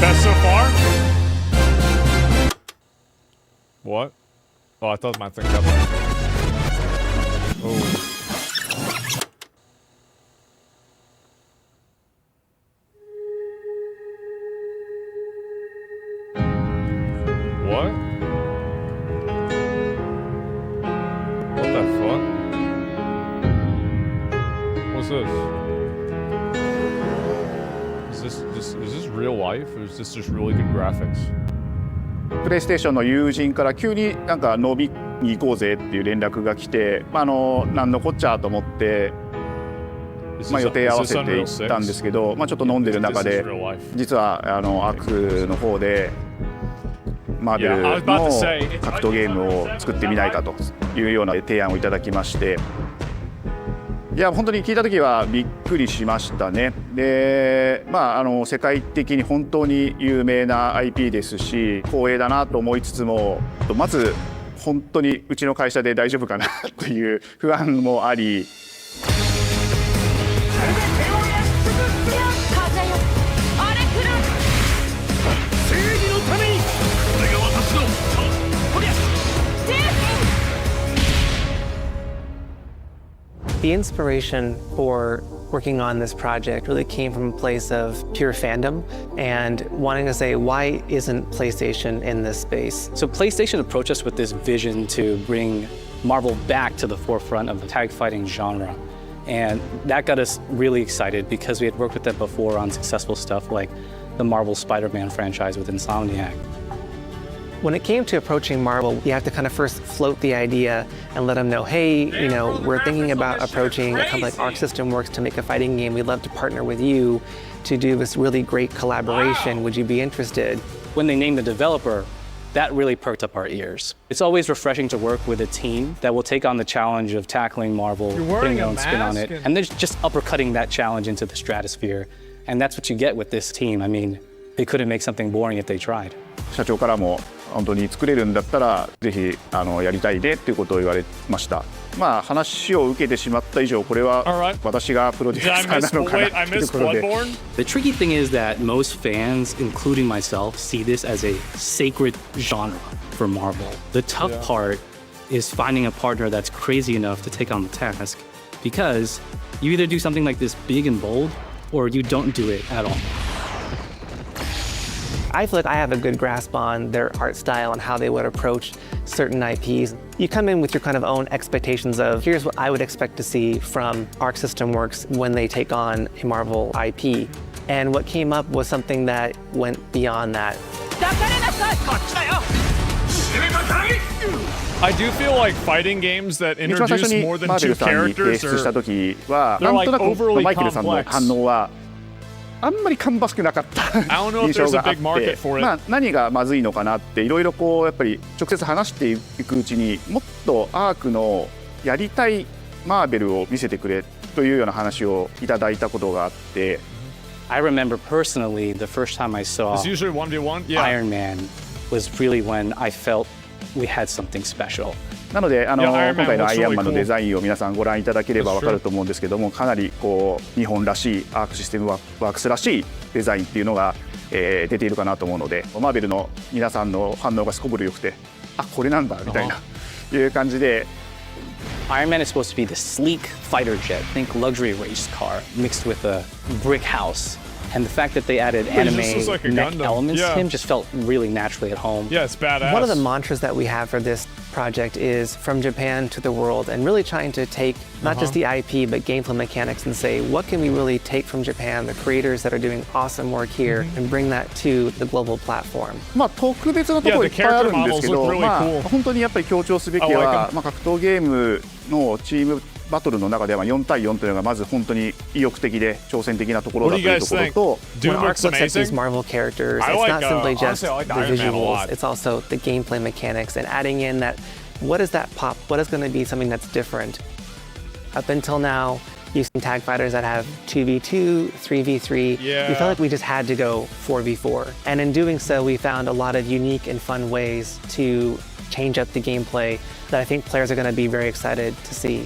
Best so far? What? Oh, I thought my thing got that. Oh. What? What the fuck? What's this? Is this real life, or is this just really good graphics? プレイステーションの友人から急になんか飲みに行こうぜっていう連絡が来て、なんのこっちゃと思って、予定合わせて行ったんですけど、ちょっと飲んでる中で実はアクの方でマーベルの格闘ゲームを作ってみないかというような提案をいただきまして。いや本当に聞いた時はびっくりしましたね。で、世界的に本当に有名な IP ですし光栄だなと思いつつも、まず本当にうちの会社で大丈夫かなという不安もあり。正義のためにこれが私のこりゃ The inspiration for working on this project really came from a place of pure fandom and wanting to say, why isn't PlayStation in this space? So PlayStation approached us with this vision to bring Marvel back to the forefront of the tag fighting genre. And that got us really excited because we had worked with them before on successful stuff like the Marvel Spider-Man franchise with Insomniac. When it came to approaching Marvel, you have to kind of first float the idea and let them know, hey, we're thinking about approaching a company like Arc System Works to make a fighting game. We'd love to partner with you to do this really great collaboration. Would you be interested? When they named the developer, that really perked up our ears. It's always refreshing to work with a team that will take on the challenge of tackling Marvel, putting their own spin on it, and then just uppercutting that challenge into the stratosphere. And that's what you get with this team. I mean, they couldn't make something boring if they tried. 社長からも本当に作れるんだったらぜひやりたいねっていうことを言われました。話を受けてしまった以上これは私がプロデューサーなのかなということで。The tricky thing is that most fans, including myself, see this as a sacred genre for Marvel. The tough part is finding a partner that's crazy enough to take on the task, because you either do something like this big and bold, or you don't do it at all. I feel like I have a good grasp on their art style and how they would approach certain IPs. You come in with your kind of own expectations of, here's what I would expect to see from Arc System Works when they take on a Marvel IP. And what came up was something that went beyond that. I do feel like fighting games that introduce more than two characters are they're like overly complex. あんまり芳しくなかった印象があって、何がまずいのかなっていろいろやっぱり直接話していくうちにもっとアークのやりたいマーベルを見せてくれというような話をいただいたことがあって。I remember personally the first time I saw It's usually 1v1? Yeah. Iron Man was really when I felt we had something special. なので今回のアイアンマンのデザインを皆さんご覧いただければ分かると思うんですけども、かなりこう日本らしいアークシステムワークスらしいデザインっていうのが、出ているかなと思うので、マーベルの皆さんの反応がすこぶるよくて、あ、これなんだみたいないう感じで。Iron Man is supposed to be the sleek fighter jet, think luxury race car mixed with a brick house. And the fact that they added anime like neck elements to him just felt really naturally at home. Yeah, it's badass. One of the mantras that we have for this project is from Japan to the world, and really trying to take not just the IP but gameplay mechanics and say, what can we really take from Japan, the creators that are doing awesome work here, and bring that to the global platform. まあ特別なところいっぱいあるんですけど、本当にやっぱり強調すべきは、格闘ゲームのチームバトルの中では4対4というのがまず本当に意欲的で挑戦的なところだというところと、 When Ark looks at these Marvel characters, it's not simply just the visuals, it's also the gameplay mechanics and adding in that, what is that pop? What is going to be something that's different? Up until now, you've seen tag fighters that have 2v2, 3v3. We felt like we just had to go 4v4. And in doing so, we found a lot of unique and fun ways to change up the gameplay that I think players are going to be very excited to see.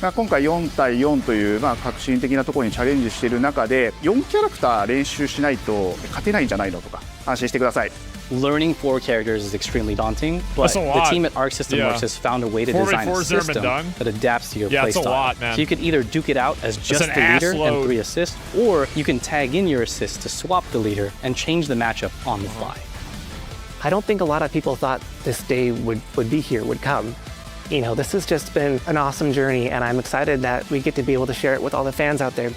今回4対4という革新的なところにチャレンジしている中で、4キャラクター練習しないと勝てないんじゃないのとか安心してください。Learning 4 characters is extremely daunting, but the team at Arc System Works has found a way to design a system that adapts to your playstyle. So you could either duke it out as just the leader and 3 assists, or you can tag in your assists to swap the leader and change the matchup on the fly. I don't think a lot of people thought this day would be here, would come. You know, this has just been an awesome journey, and I'm excited that we get to be able to share it with all the fans out there.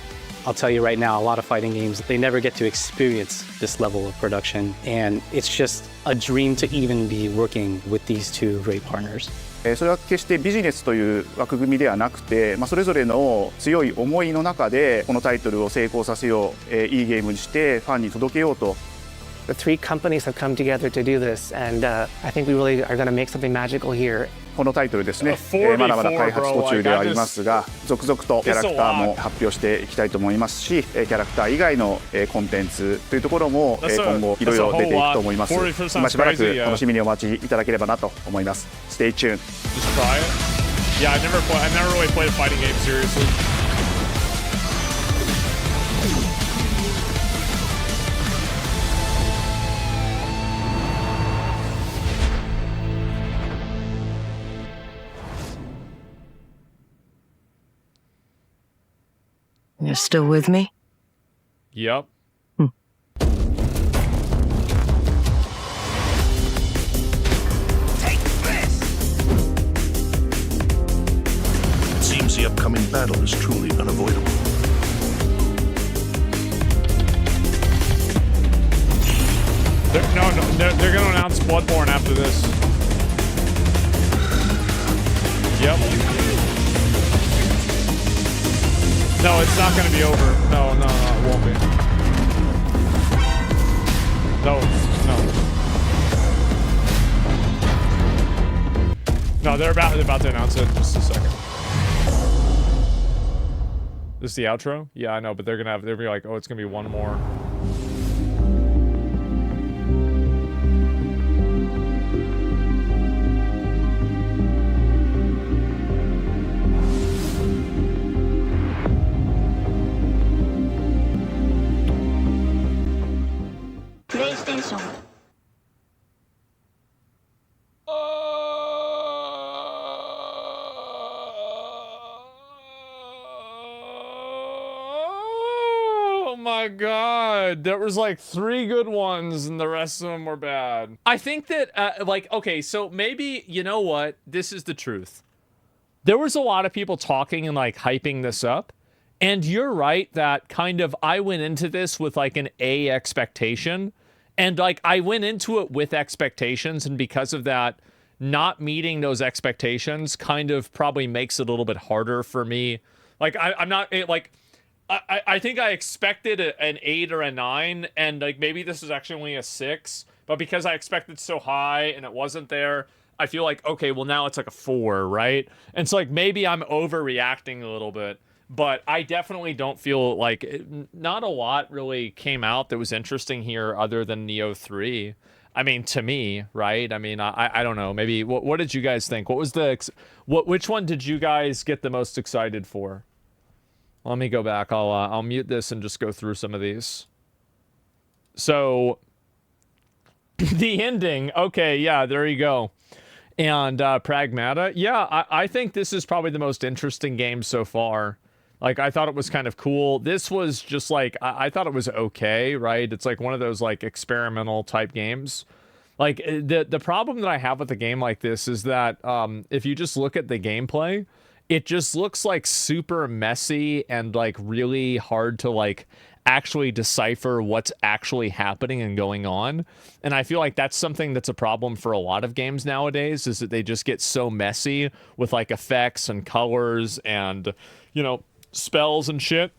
I'll tell you right now, a lot of fighting games, they never get to experience this level of production, and it's just a dream to even be working with these two great partners. それは決してビジネスという枠組みではなくて、それぞれの強い思いの中でこのタイトルを成功させよう、いいゲームにしてファンに届けようと。The 3 companies have come together to do this, and I think we really are going to make something magical here. このタイトルですね、まだまだ開発途中ではありますが、続々とキャラクターも発表していきたいと思いますし、キャラクター以外のコンテンツというところも今後いろいろ出ていくと思います。今しばらく楽しみにお待ちいただければなと思います。Stay tuned. Just try it. Yeah, I've never really played a fighting game seriously. You're still with me? Yep. Take this! It seems the upcoming battle is truly unavoidable. They're going to announce Bloodborne after this. Yep. No, it's not going to be over. No, it won't be. No. No, they're about to announce it in just a second. This is the outro? Yeah, I know, but they'll be like, oh, it's going to be one more. Oh my god, there was like 3 good ones and the rest of them were bad. I think that, okay, so maybe, you know what? This is the truth. There was a lot of people talking and like hyping this up. And you're right that kind of I went into this with like an A expectation. And like I went into it with expectations, and because of that, not meeting those expectations kind of probably makes it a little bit harder for me. Like I'm not like I think I expected an 8 or a 9, and like maybe this is actually only a 6, but because I expected so high and it wasn't there, I feel like, okay, well now it's like a 4, right? And so like maybe I'm overreacting a little bit, but I definitely don't feel like not a lot really came out that was interesting here other than Neo 3. I mean, to me, right? I mean, I don't know. Maybe what did you guys think? What was which one did you guys get the most excited for? Let me go back. I'll mute this and just go through some of these. So the ending. Okay, yeah, there you go. And Pragmata. Yeah, I think this is probably the most interesting game so far. Like, I thought it was kind of cool. This was just like, I thought it was okay, right? It's like one of those like experimental type games. Like the problem that I have with a game like this is that if you just look at the gameplay, it just looks like super messy and like really hard to like actually decipher what's actually happening and going on. And I feel like that's something that's a problem for a lot of games nowadays, is that they just get so messy with like effects and colors and, you know, spells and shit.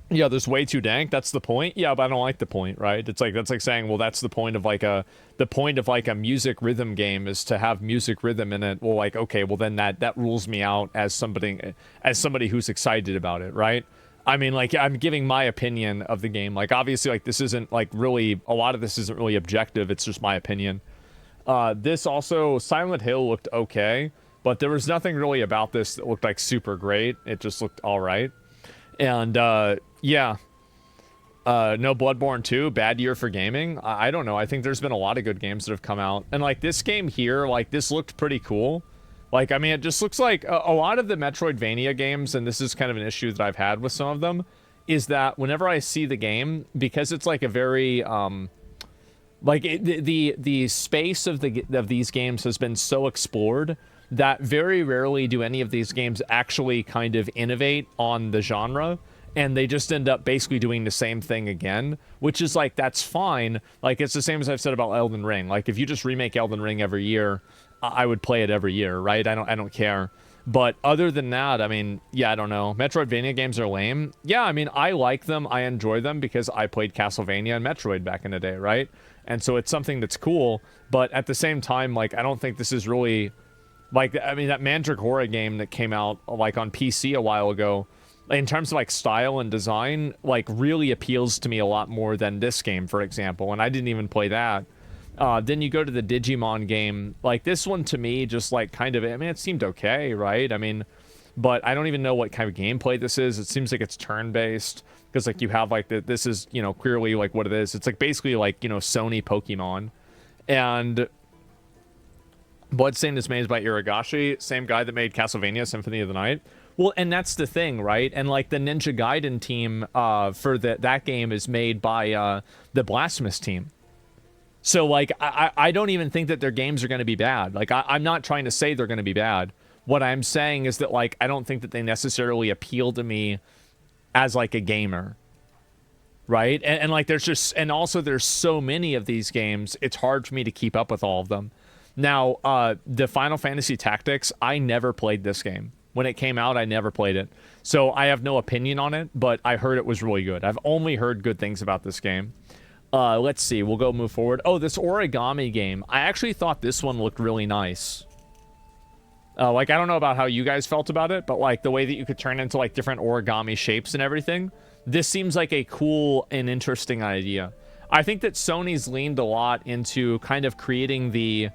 Yeah, there's way too dank. That's the point. Yeah, but I don't like the point, right? It's like, that's like saying, well, that's the point of like a music rhythm game is to have music rhythm in it. Well, like, okay, well then that rules me out as somebody who's excited about it, right? I mean, like, I'm giving my opinion of the game. Like, obviously, like, this isn't like really, a lot of this isn't really objective. It's just my opinion. This also, Silent Hill looked okay, but there was nothing really about this that looked like super great. It just looked all right. And yeah, no Bloodborne 2, bad year for gaming. I don't know. I think there's been a lot of good games that have come out. And like this game here, like this looked pretty cool. Like, I mean, it just looks like a lot of the Metroidvania games, and this is kind of an issue that I've had with some of them, is that whenever I see the game, because it's like a very, like the space of these games has been so explored that very rarely do any of these games actually kind of innovate on the genre, and they just end up basically doing the same thing again, which is like, that's fine. Like, it's the same as I've said about Elden Ring. Like, if you just remake Elden Ring every year, I would play it every year, right? I don't care. But other than that, I mean, yeah, I don't know. Metroidvania games are lame. Yeah, I mean, I like them. I enjoy them because I played Castlevania and Metroid back in the day, right? And so it's something that's cool. But at the same time, like, I don't think this is really... Like, I mean, that Mandragora game that came out, like, on PC a while ago, in terms of, like, style and design, like, really appeals to me a lot more than this game, for example. And I didn't even play that. Then you go to the Digimon game. Like, this one, to me, just, like, kind of... I mean, it seemed okay, right? I mean, but I don't even know what kind of gameplay this is. It seems like it's turn-based. Because, like, you have, like, this is, you know, clearly, like, what it is. It's, like, basically, like, you know, Sony Pokemon. And... Bloodstained is made by Iragashi, same guy that made Castlevania Symphony of the Night. Well, and that's the thing, right? And like the Ninja Gaiden team for that game is made by the Blasphemous team. So like, I don't even think that their games are going to be bad. Like, I'm not trying to say they're going to be bad. What I'm saying is that, like, I don't think that they necessarily appeal to me as like a gamer. Right? And like, there's just, and also there's so many of these games, it's hard for me to keep up with all of them. Now, the Final Fantasy Tactics, I never played this game. When it came out, I never played it. So I have no opinion on it, but I heard it was really good. I've only heard good things about this game. Let's see, we'll move forward. Oh, this origami game. I actually thought this one looked really nice. Like, I don't know about how you guys felt about it, but like the way that you could turn into like different origami shapes and everything. This seems like a cool and interesting idea. I think that Sony's leaned a lot into kind of creating the...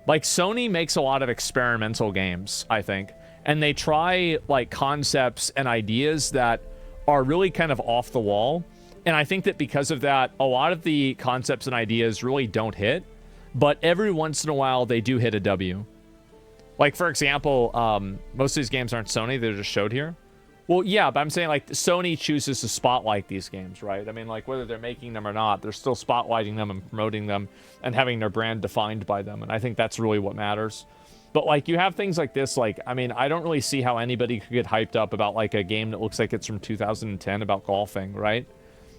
Like, Sony makes a lot of experimental games, I think. And they try, like, concepts and ideas that are really kind of off the wall. And I think that because of that, a lot of the concepts and ideas really don't hit. But every once in a while, they do hit a W. Like, for example, most of these games aren't Sony. They're just showed here. Well, yeah, but I'm saying, like, Sony chooses to spotlight these games, right? I mean, like, whether they're making them or not, they're still spotlighting them and promoting them and having their brand defined by them. And I think that's really what matters. But, like, you have things like this, like, I mean, I don't really see how anybody could get hyped up about, like, a game that looks like it's from 2010 about golfing, right?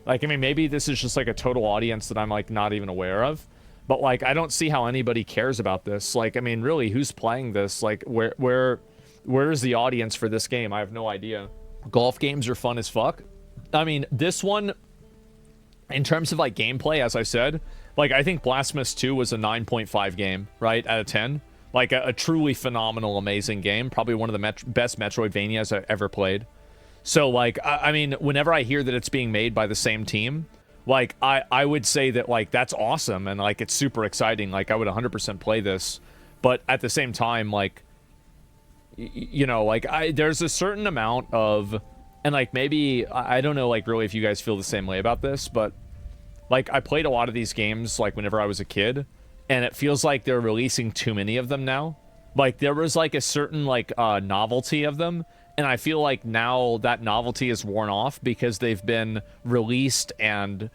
Like, I mean, maybe this is just, like, a total audience that I'm, like, not even aware of. But, like, I don't see how anybody cares about this. Like, I mean, really, who's playing this? Like, where's the audience for this game? I have no idea. Golf games are fun as fuck. I mean, this one, in terms of, like, gameplay, as I said, Like, I think Blasphemous 2 was a 9.5 game, right, out of 10. Like, a truly phenomenal, amazing game. Probably one of the best Metroidvanias I've ever played. So, like, I mean, whenever I hear that it's being made by the same team, like, I would say that, like, that's awesome, and, like, it's super exciting. Like, I would 100% play this. But at the same time, like, you know, like, there's a certain amount of... And, like, maybe... I don't know, like, really if you guys feel the same way about this, but... Like, I played a lot of these games, like, whenever I was a kid, and it feels like they're releasing too many of them now. Like, there was, like, a certain, like, novelty of them, and I feel like now that novelty is worn off because they've been released and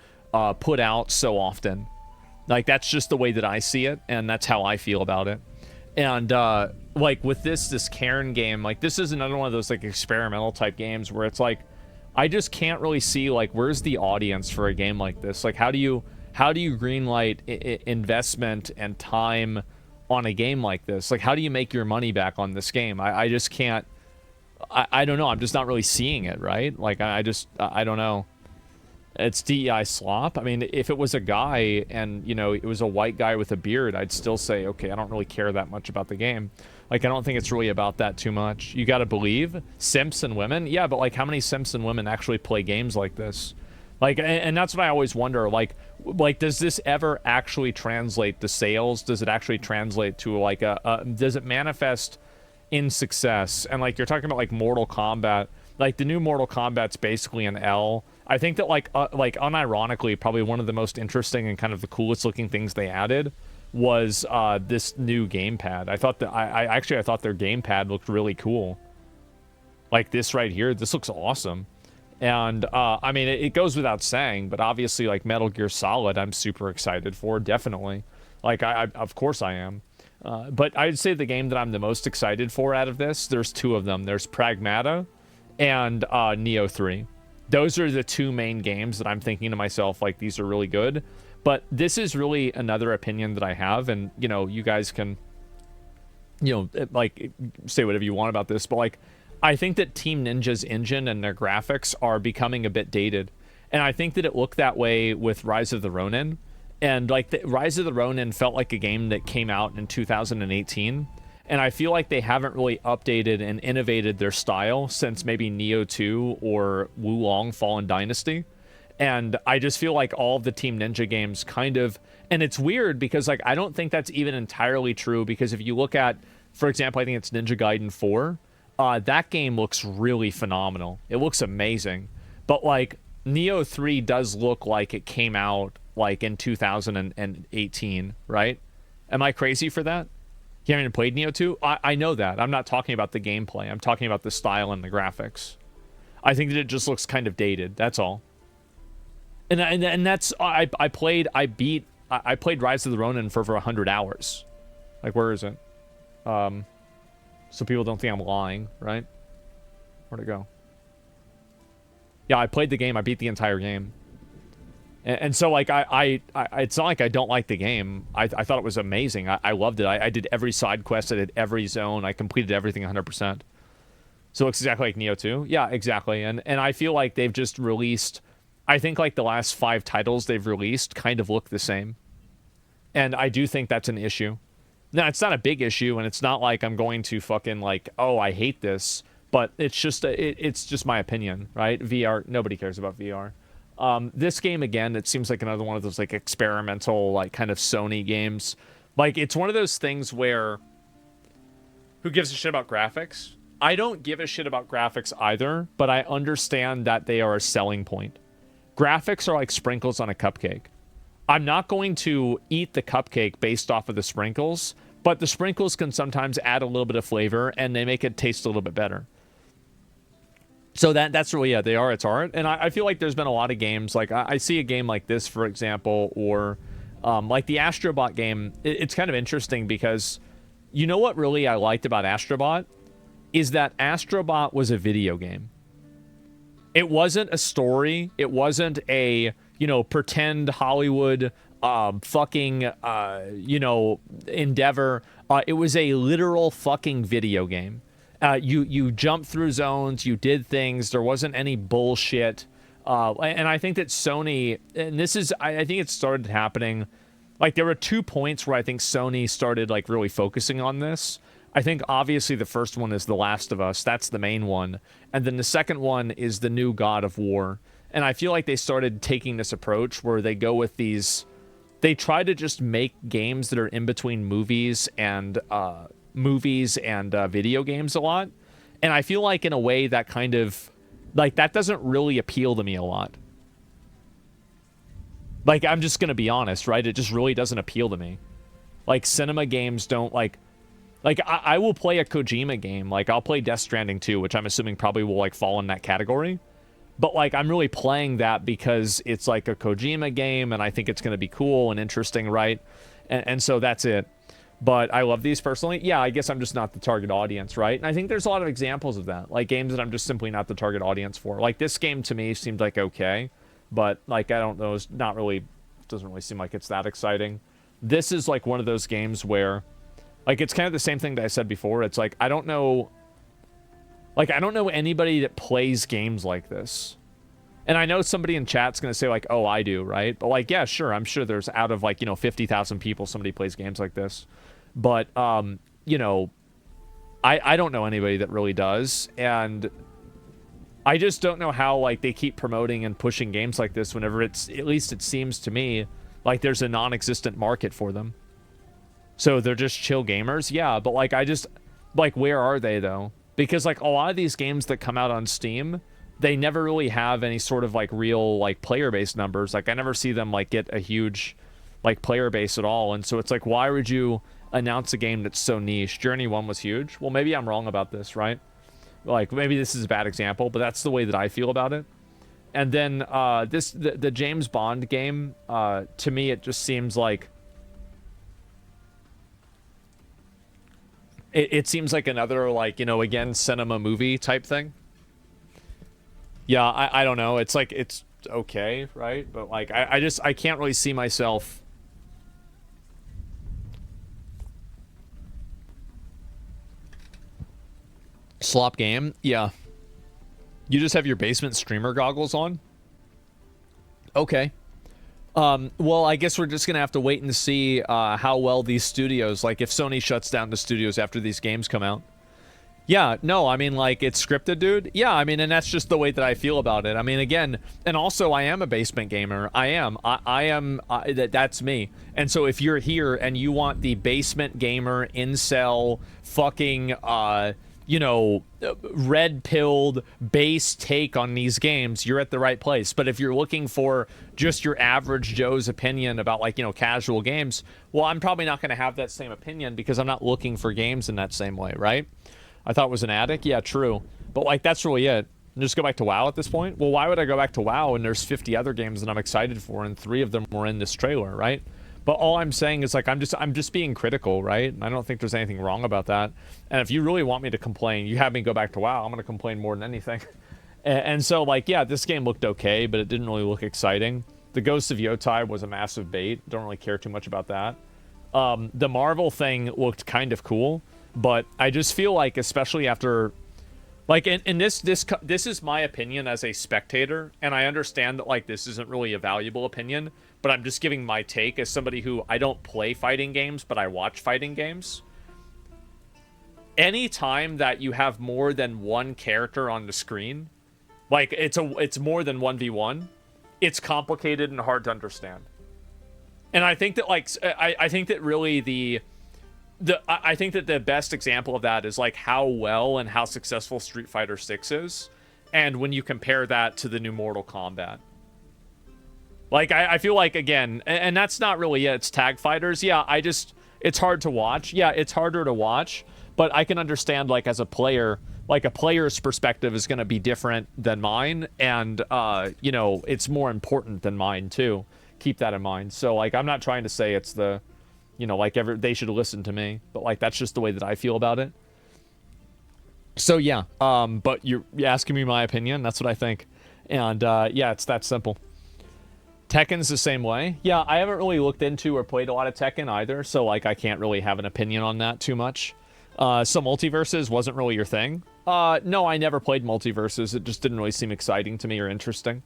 put out so often. Like, that's just the way that I see it, and that's how I feel about it. And, like, with this Cairn game, like, this is another one of those, like, experimental type games where it's, like, I just can't really see, like, where's the audience for a game like this? Like, how do you greenlight investment and time on a game like this? Like, how do you make your money back on this game? I just can't... I don't know. I'm just not really seeing it, right? Like, I don't know. It's DEI slop. I mean, if it was a guy and, you know, it was a white guy with a beard, I'd still say, okay, I don't really care that much about the game. Like, I don't think it's really about that too much. You gotta believe. Simps and women? Yeah, but, like, how many simps and women actually play games like this? Like, and that's what I always wonder. Like, does this ever actually translate to sales? Does it actually translate to, like, does it manifest in success? And, like, you're talking about, like, Mortal Kombat. Like, the new Mortal Kombat's basically an L. I think that, like, unironically, probably one of the most interesting and kind of the coolest looking things they added was this new gamepad. I thought that I thought their gamepad looked really cool. Like this right here, this looks awesome. And I mean, it goes without saying, but obviously, like, Metal Gear Solid, I'm super excited for, definitely. Like, I of course I am. But I'd say the game that I'm the most excited for out of this, there's two of them. There's Pragmata and Neo 3. Those are the two main games that I'm thinking to myself, like, these are really good. But this is really another opinion that I have, and, you know, you guys can, you know, like, say whatever you want about this, but, like, I think that Team Ninja's engine and their graphics are becoming a bit dated. And I think that it looked that way with Rise of the Ronin. And, like, Rise of the Ronin felt like a game that came out in 2018. And I feel like they haven't really updated and innovated their style since maybe Neo 2 or Wulong Fallen Dynasty. And I just feel like all of the Team Ninja games kind of... And it's weird because, like, I don't think that's even entirely true, because if you look at, for example, I think it's Ninja Gaiden 4, that game looks really phenomenal. It looks amazing. But, like, Neo 3 does look like it came out, like, in 2018, right? Am I crazy for that? You haven't played Neo 2? I know that. I'm not talking about the gameplay. I'm talking about the style and the graphics. I think that it just looks kind of dated. That's all. And that's... I played Rise of the Ronin for over 100 hours. Like, where is it? So people don't think I'm lying, right? Where'd it go? Yeah, I played the game. I beat the entire game. And so, like, it's not like I don't like the game. I thought it was amazing. I loved it. I did every side quest. I did every zone. I completed everything 100%. So it looks exactly like Neo 2. Yeah, exactly. And I feel like they've just released... I think, like, the last 5 titles they've released kind of look the same. And I do think that's an issue. Now, it's not a big issue, and it's not like I'm going to fucking, like, oh, I hate this. But it's just my opinion, right? VR, nobody cares about VR. This game, again, it seems like another one of those, like, experimental, like, kind of Sony games. Like, it's one of those things where... Who gives a shit about graphics? I don't give a shit about graphics either, but I understand that they are a selling point. Graphics are like sprinkles on a cupcake. I'm not going to eat the cupcake based off of the sprinkles, but the sprinkles can sometimes add a little bit of flavor, and they make it taste a little bit better. So that's really, yeah, they are its art. And I feel like there's been a lot of games, like I see a game like this, for example, or like the Astrobot game. It's kind of interesting because you know what really I liked about Astrobot? Is that Astrobot was a video game. It wasn't a story. It wasn't a, you know, pretend Hollywood fucking, you know, endeavor. It was a literal fucking video game. You jumped through zones. You did things. There wasn't any bullshit. And I think that Sony, and this is, I think it started happening like there were 2 points where I think Sony started like really focusing on this. I think obviously the first one is The Last of Us. That's the main one. And then the second one is the new God of War. And I feel like they started taking this approach where they go with these... They try to just make games that are in between movies and video games a lot. And I feel like in a way that kind of... Like, that doesn't really appeal to me a lot. Like, I'm just going to be honest, right? It just really doesn't appeal to me. Like, cinema games don't, like... Like, I will play a Kojima game. Like, I'll play Death Stranding 2, which I'm assuming probably will, like, fall in that category. But, like, I'm really playing that because it's, like, a Kojima game, and I think it's going to be cool and interesting, right? And so that's it. But I love these personally. Yeah, I guess I'm just not the target audience, right? And I think there's a lot of examples of that. Like, games that I'm just simply not the target audience for. Like, this game, to me, seemed like okay. But, like, I don't know. It's not really... Doesn't really seem like it's that exciting. This is, like, one of those games where... Like, it's kind of the same thing that I said before. It's like, I don't know... Like, I don't know anybody that plays games like this. And I know somebody in chat's going to say, like, oh, I do, right? But, like, yeah, sure. I'm sure there's out of, like, 50,000 people, somebody plays games like this. But, I don't know anybody that really does. And I just don't know how, like, they keep promoting and pushing games like this whenever it's... At least it seems to me like there's a non-existent market for them. So they're just chill gamers? Yeah, but, like, I just... Like, where are they, though? Because, like, a lot of these games that come out on Steam, they never really have any sort of, like, real, like, player base numbers. Like, I never see them, like, get a huge, like, player base at all. And so it's like, why would you announce a game that's so niche? Journey 1 was huge. Well, maybe I'm wrong about this, right? Like, maybe this is a bad example, but that's the way that I feel about it. And then the James Bond game, to me, it just seems like... It seems like another, like, again, cinema movie type thing. Yeah, I don't know. It's like, it's okay, right? But, like, I can't really see myself... Slop game? Yeah. You just have your basement streamer goggles on? Okay. Well, I guess we're just gonna have to wait and see how well these studios, like, if Sony shuts down the studios after these games come out. Yeah, no, I mean, like, it's scripted, dude. Yeah, I mean, and that's just the way that I feel about it. I mean, again, and also, I am a basement gamer. I am. That's me. And so if you're here and you want the basement gamer, incel, fucking, red-pilled base take on these games, you're at the right place. But if you're looking for just your average Joe's opinion about, like, casual games, well, I'm probably not going to have that same opinion because I'm not looking for games in that same way, right? I thought it was an addict. Yeah, true. But, like, that's really it. And just go back to WoW at this point? Well, why would I go back to WoW when there's 50 other games that I'm excited for and 3 of them were in this trailer, right? But all I'm saying is, like, I'm just being critical, right? I don't think there's anything wrong about that. And if you really want me to complain, you have me go back to WoW, I'm going to complain more than anything. And so, like, yeah, this game looked okay, but it didn't really look exciting. The Ghost of Yotai was a massive bait. Don't really care too much about that. The Marvel thing looked kind of cool, but I just feel like, especially after... Like, in this is my opinion as a spectator, and I understand that, like, this isn't really a valuable opinion, but I'm just giving my take as somebody who, I don't play fighting games, but I watch fighting games. Any time that you have more than one character on the screen, like, it's more than 1v1, it's complicated and hard to understand. And I think that, like, I think that really I think that the best example of that is, like, how well and how successful Street Fighter 6 is, and when you compare that to the new Mortal Kombat. Like, I feel like, again, and that's not really it, it's tag fighters. Yeah, it's hard to watch. Yeah, it's harder to watch, but I can understand, like, as a player, like, a player's perspective is going to be different than mine, and, it's more important than mine, too. Keep that in mind. So, like, I'm not trying to say it's the... they should listen to me. But, like, that's just the way that I feel about it. So, yeah. But you're asking me my opinion. That's what I think. And, yeah, it's that simple. Tekken's the same way. Yeah, I haven't really looked into or played a lot of Tekken either. So, like, I can't really have an opinion on that too much. So, Multiverses wasn't really your thing? No, I never played Multiverses. It just didn't really seem exciting to me or interesting.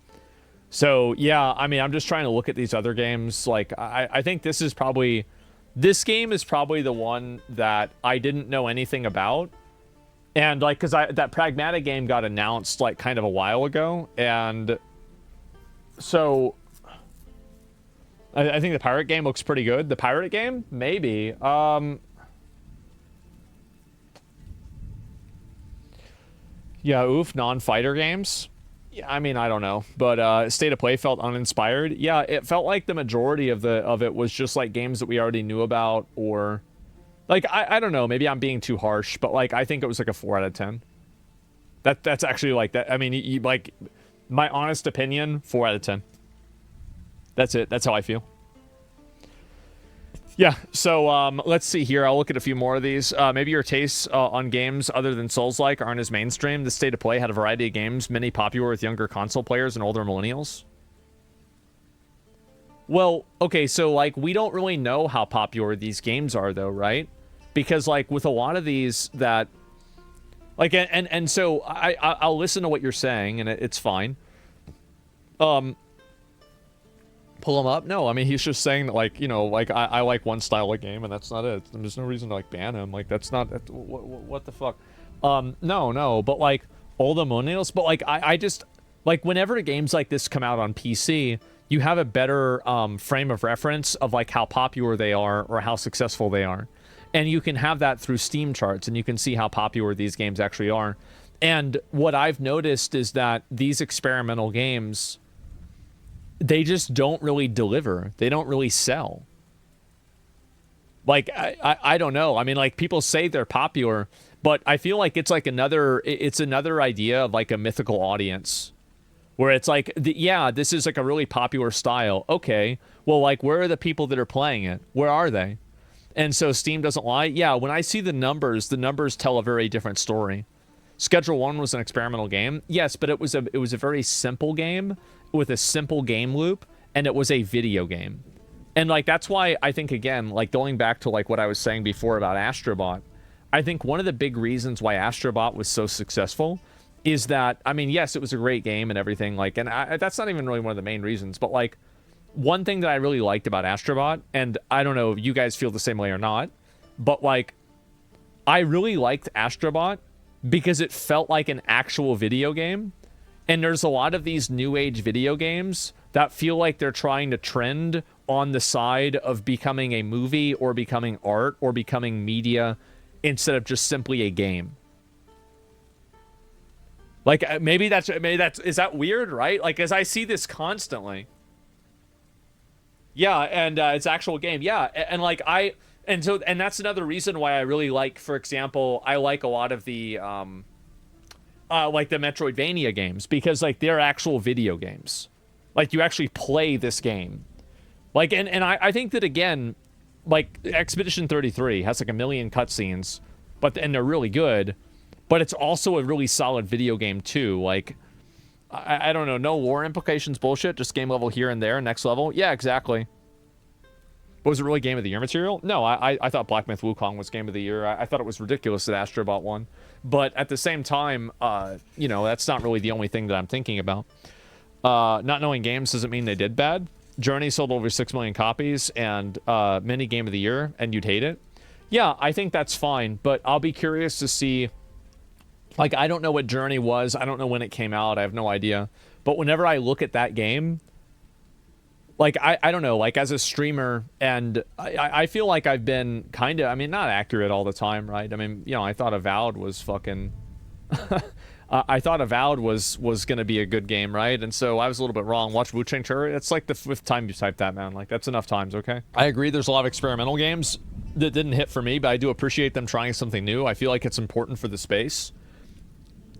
So yeah, I mean, I'm just trying to look at these other games. Like, I think this game is probably the one that I didn't know anything about. And like, cause that Pragmatic game got announced like kind of a while ago. And so I think the pirate game looks pretty good. The pirate game, maybe. Yeah, oof, non-fighter games. Yeah, I mean, I don't know, but State of Play felt uninspired. Yeah, it felt like the majority of it was just like games that we already knew about, or like I don't know, maybe I'm being too harsh, but like I think it was like a 4 out of 10. That's actually like that. I mean, like my honest opinion, 4 out of 10. That's it. That's how I feel. Yeah, so let's see here. I'll look at a few more of these. Maybe your tastes on games other than Souls-like aren't as mainstream. The State of Play had a variety of games, many popular with younger console players and older millennials. Well, okay, so like we don't really know how popular these games are though, right? Because like with a lot of these that like and so I'll listen to what you're saying and it's fine. Pull him up? No, I mean, he's just saying that, like, you know, like, I like one style of game, and that's not it. There's no reason to, like, ban him. Like, that's not... what the fuck? No, but, like, all the millennials... But, like, I just... Like, whenever games like this come out on PC, you have a better frame of reference of, like, how popular they are or how successful they are. And you can have that through Steam charts, and you can see how popular these games actually are. And what I've noticed is that these experimental games... they just don't really deliver. They don't really sell. Like, I don't know. I mean, like, people say they're popular, but I feel like it's like another idea of like a mythical audience where it's like, yeah, this is like a really popular style. Okay, well, like, where are the people that are playing it? Where are they? And so Steam doesn't lie. Yeah, when I see the numbers tell a very different story. Schedule 1 was an experimental game. Yes, but it was a very simple game with a simple game loop, and it was a video game. And like that's why I think, again, like going back to like what I was saying before about Astrobot, I think one of the big reasons why Astrobot was so successful is that, I mean, yes, it was a great game and everything, like, and that's not even really one of the main reasons, but like one thing that I really liked about Astrobot, and I don't know if you guys feel the same way or not, but like I really liked Astrobot because it felt like an actual video game. And there's a lot of these new age video games that feel like they're trying to trend on the side of becoming a movie or becoming art or becoming media instead of just simply a game. Like maybe that's is that weird, right? Like as I see this constantly. Yeah, and it's actual game. Yeah, and like and that's another reason why I really like, for example, I like a lot of the like the Metroidvania games, because like they're actual video games. Like you actually play this game. Like and I think that, again, like Expedition 33 has like 1 million cutscenes, and they're really good, but it's also a really solid video game too. Like I don't know, no lore implications bullshit, just game level here and there, next level. Yeah, exactly. But was it really Game of the Year material? No, I thought Black Myth Wukong was Game of the Year. I thought it was ridiculous that Astrobot won. But at the same time, you know, that's not really the only thing that I'm thinking about. Not knowing games doesn't mean they did bad. Journey sold over 6 million copies and mini Game of the Year, and you'd hate it. Yeah, I think that's fine, but I'll be curious to see... Like, I don't know what Journey was. I don't know when it came out. I have no idea. But whenever I look at that game... Like, I don't know, like, as a streamer, and I feel like I've been kind of, I mean, not accurate all the time, right? I mean, you know, I thought Avowed was fucking... I thought Avowed was going to be a good game, right? And so I was a little bit wrong. Watch Wu-Chang Chur. It's like the 5th time you typed that, man. Like, that's enough times, okay? I agree there's a lot of experimental games that didn't hit for me, but I do appreciate them trying something new. I feel like it's important for the space.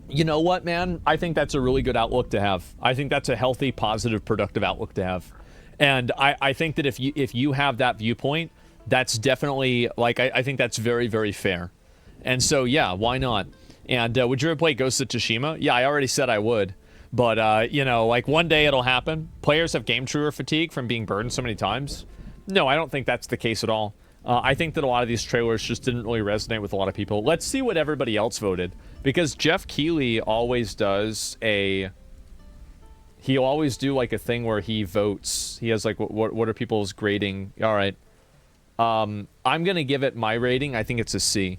You know what, man? I think that's a really good outlook to have. I think that's a healthy, positive, productive outlook to have. And I think that if you have that viewpoint, that's definitely, like, I think that's very, very fair. And so, yeah, why not? And would you ever play Ghost of Tsushima? Yeah, I already said I would. But, you know, like, one day it'll happen. Players have game truer fatigue from being burned so many times. No, I don't think that's the case at all. I think that a lot of these trailers just didn't really resonate with a lot of people. Let's see what everybody else voted. Because Jeff Keighley always does a... He'll always do like a thing where he votes. He has like what are people's grading? All right. I'm gonna give it my rating. I think it's a C.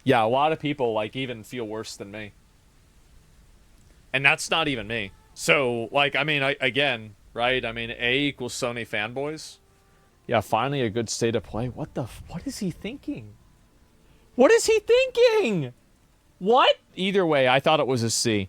Yeah, a lot of people like even feel worse than me. And that's not even me. So, like, I mean, again, right? I mean, A equals Sony fanboys. Yeah, finally a good state of play. What is he thinking? What is he thinking? What? Either way, I thought it was a C.